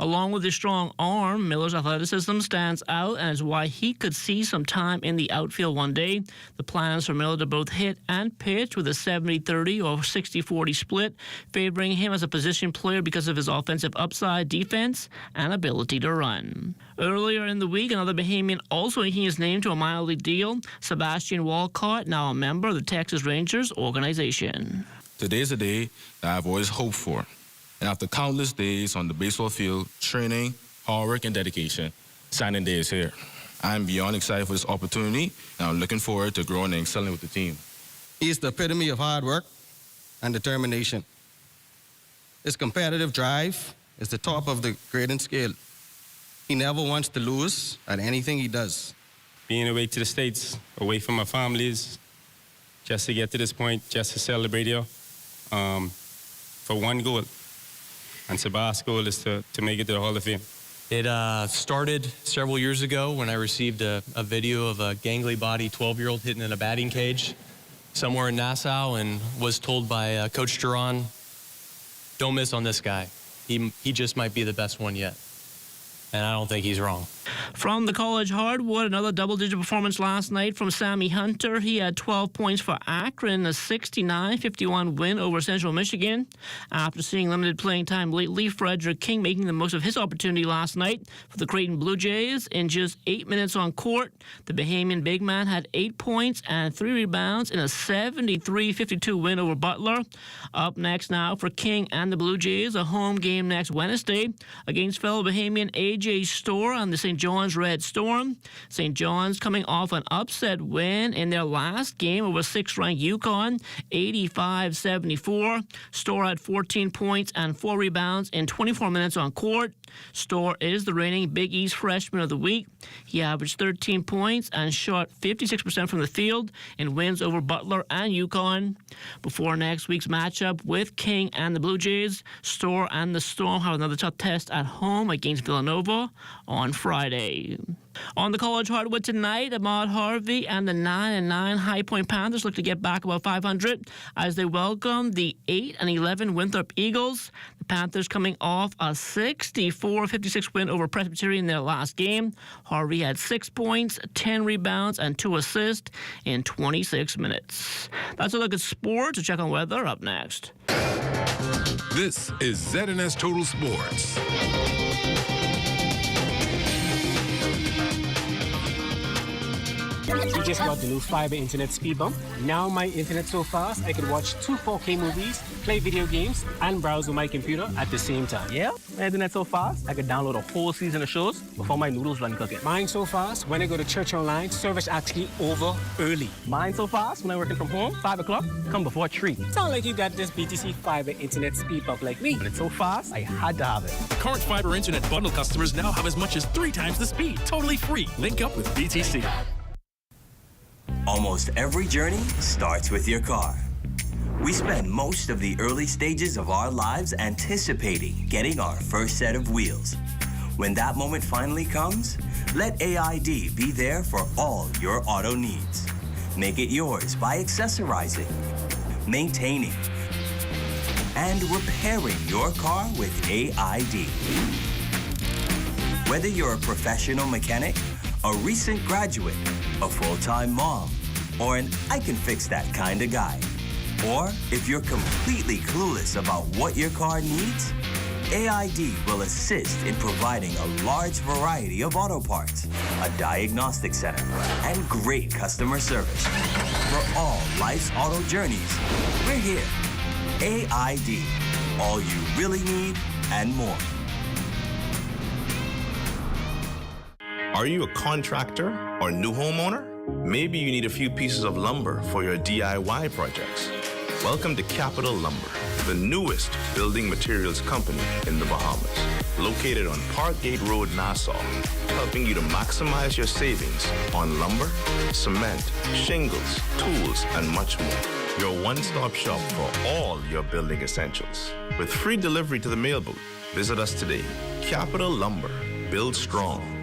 Along with his strong arm, Miller's athleticism stands out and is why he could see some time in the outfield one day. The plans for Miller to both hit and pitch with a 70-30 or 60-40 split, favoring him as a position player because of his offensive upside, defense, and ability to run. Earlier in the week, another Bahamian also inking his name to a minor league deal, Sebastian Walcott, now a member of the Texas Rangers organization. Today's a day that I've always hoped for. And after countless days on the baseball field, training, hard work, and dedication, signing day is here. I'm beyond excited for this opportunity, and I'm looking forward to growing and excelling with the team. He's the epitome of hard work and determination. His competitive drive is the top of the grading scale. He never wants to lose at anything he does. Being away to the States, away from my families, just to get to this point, just to celebrate here, for one goal. And Sebastian's goal is to make it to the Hall of Fame. It started several years ago when I received a video of a gangly body 12-year-old hitting in a batting cage somewhere in Nassau, and was told by Coach Duran, don't miss on this guy. He just might be the best one yet. And I don't think he's wrong. From the college hardwood, another double-digit performance last night from Sammy Hunter. He had 12 points for Akron, a 69-51 win over Central Michigan. After seeing limited playing time lately, Frederick King making the most of his opportunity last night for the Creighton Blue Jays. In just 8 minutes on court, the Bahamian big man had 8 points and 3 rebounds in a 73-52 win over Butler. Up next now for King and the Blue Jays, a home game next Wednesday against fellow Bahamian A.J. Storr on the St. John's Red Storm. St. John's coming off an upset win in their last game over 6th-ranked UConn, 85-74. Storr had 14 points and 4 rebounds in 24 minutes on court. Storr is the reigning Big East Freshman of the Week. He averaged 13 points and shot 56% from the field in wins over Butler and UConn. Before next week's matchup with King and the Blue Jays, Storr and the Storm have another tough test at home against Villanova on Friday. On the college hardwood tonight, Ahmad Harvey and the 9-9 High Point Panthers look to get back above 500 as they welcome the 8-11 Winthrop Eagles. The Panthers coming off a 64-56 win over Presbyterian in their last game. Harvey had 6 points, 10 rebounds, and 2 assists in 26 minutes. That's a look at sports. Check on weather up next. This is ZNS Total Sports. We just got the new fiber internet speed bump. Now my internet's so fast I could watch 2 4K movies, play video games, and browse with my computer at the same time. Yeah, my internet's so fast I could download a whole season of shows before my noodles run cooking. Mine's so fast when I go to church online, service actually over early. Mine's so fast when I'm working from home, 5 o'clock, come before 3. Sound like you got this BTC fiber internet speed bump like me. When it's so fast, I had to have it. Current fiber internet bundle customers now have as much as 3 times the speed. Totally free. Link up with BTC. Almost every journey starts with your car. We spend most of the early stages of our lives anticipating getting our first set of wheels. When that moment finally comes, let AID be there for all your auto needs. Make it yours by accessorizing, maintaining, and repairing your car with AID. Whether you're a professional mechanic, a recent graduate, a full-time mom, or an I can fix that kind of guy. Or if you're completely clueless about what your car needs, AID will assist in providing a large variety of auto parts, a diagnostic center, and great customer service. For all life's auto journeys, we're here. AID, all you really need and more. Are you a contractor or new homeowner? Maybe you need a few pieces of lumber for your DIY projects. Welcome to Capital Lumber, the newest building materials company in the Bahamas. Located on Parkgate Road, Nassau, helping you to maximize your savings on lumber, cement, shingles, tools, and much more. Your one-stop shop for all your building essentials. With free delivery to the mail booth, visit us today. Capital Lumber, build strong.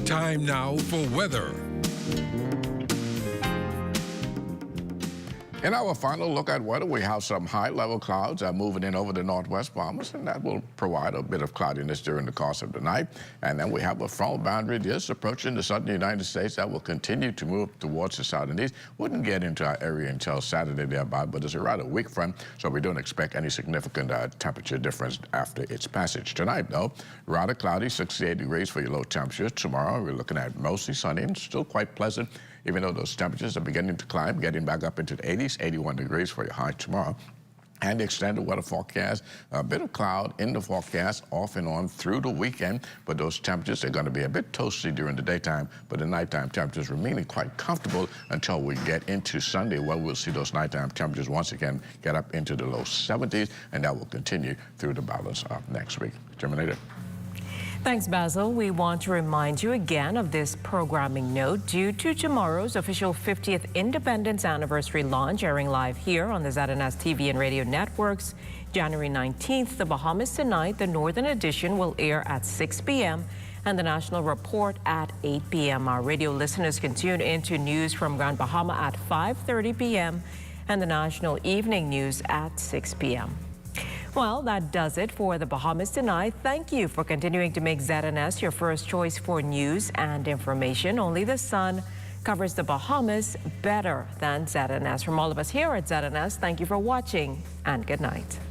Time now for weather. In our final look at weather, we have some high-level clouds moving in over the northwest Bahamas, and that will provide a bit of cloudiness during the course of the night. And then we have a frontal boundary just approaching the southern United States that will continue to move towards the south and east. Wouldn't get into our area until Saturday thereby, but it's a rather weak front, so we don't expect any significant temperature difference after its passage. Tonight, though, rather cloudy, 68 degrees for your low temperature. Tomorrow, we're looking at mostly sunny and still quite pleasant, even though those temperatures are beginning to climb, getting back up into the 80s, 81 degrees for your high tomorrow. And the extended weather forecast, a bit of cloud in the forecast off and on through the weekend, but those temperatures are going to be a bit toasty during the daytime, but the nighttime temperatures remaining quite comfortable until we get into Sunday, where we'll see those nighttime temperatures once again get up into the low 70s, and that will continue through the balance of next week. Terminator. Thanks, Basil. We want to remind you again of this programming note. Due to tomorrow's official 50th Independence Anniversary launch, airing live here on the ZNS TV and radio networks, January 19th, the Bahamas Tonight, the Northern Edition, will air at 6 p.m. and the National Report at 8 p.m. Our radio listeners can tune into news from Grand Bahama at 5:30 p.m. and the National Evening News at 6 p.m. Well, that does it for the Bahamas Tonight. Thank you for continuing to make ZNS your first choice for news and information. Only the sun covers the Bahamas better than ZNS. From all of us here at ZNS, thank you for watching and good night.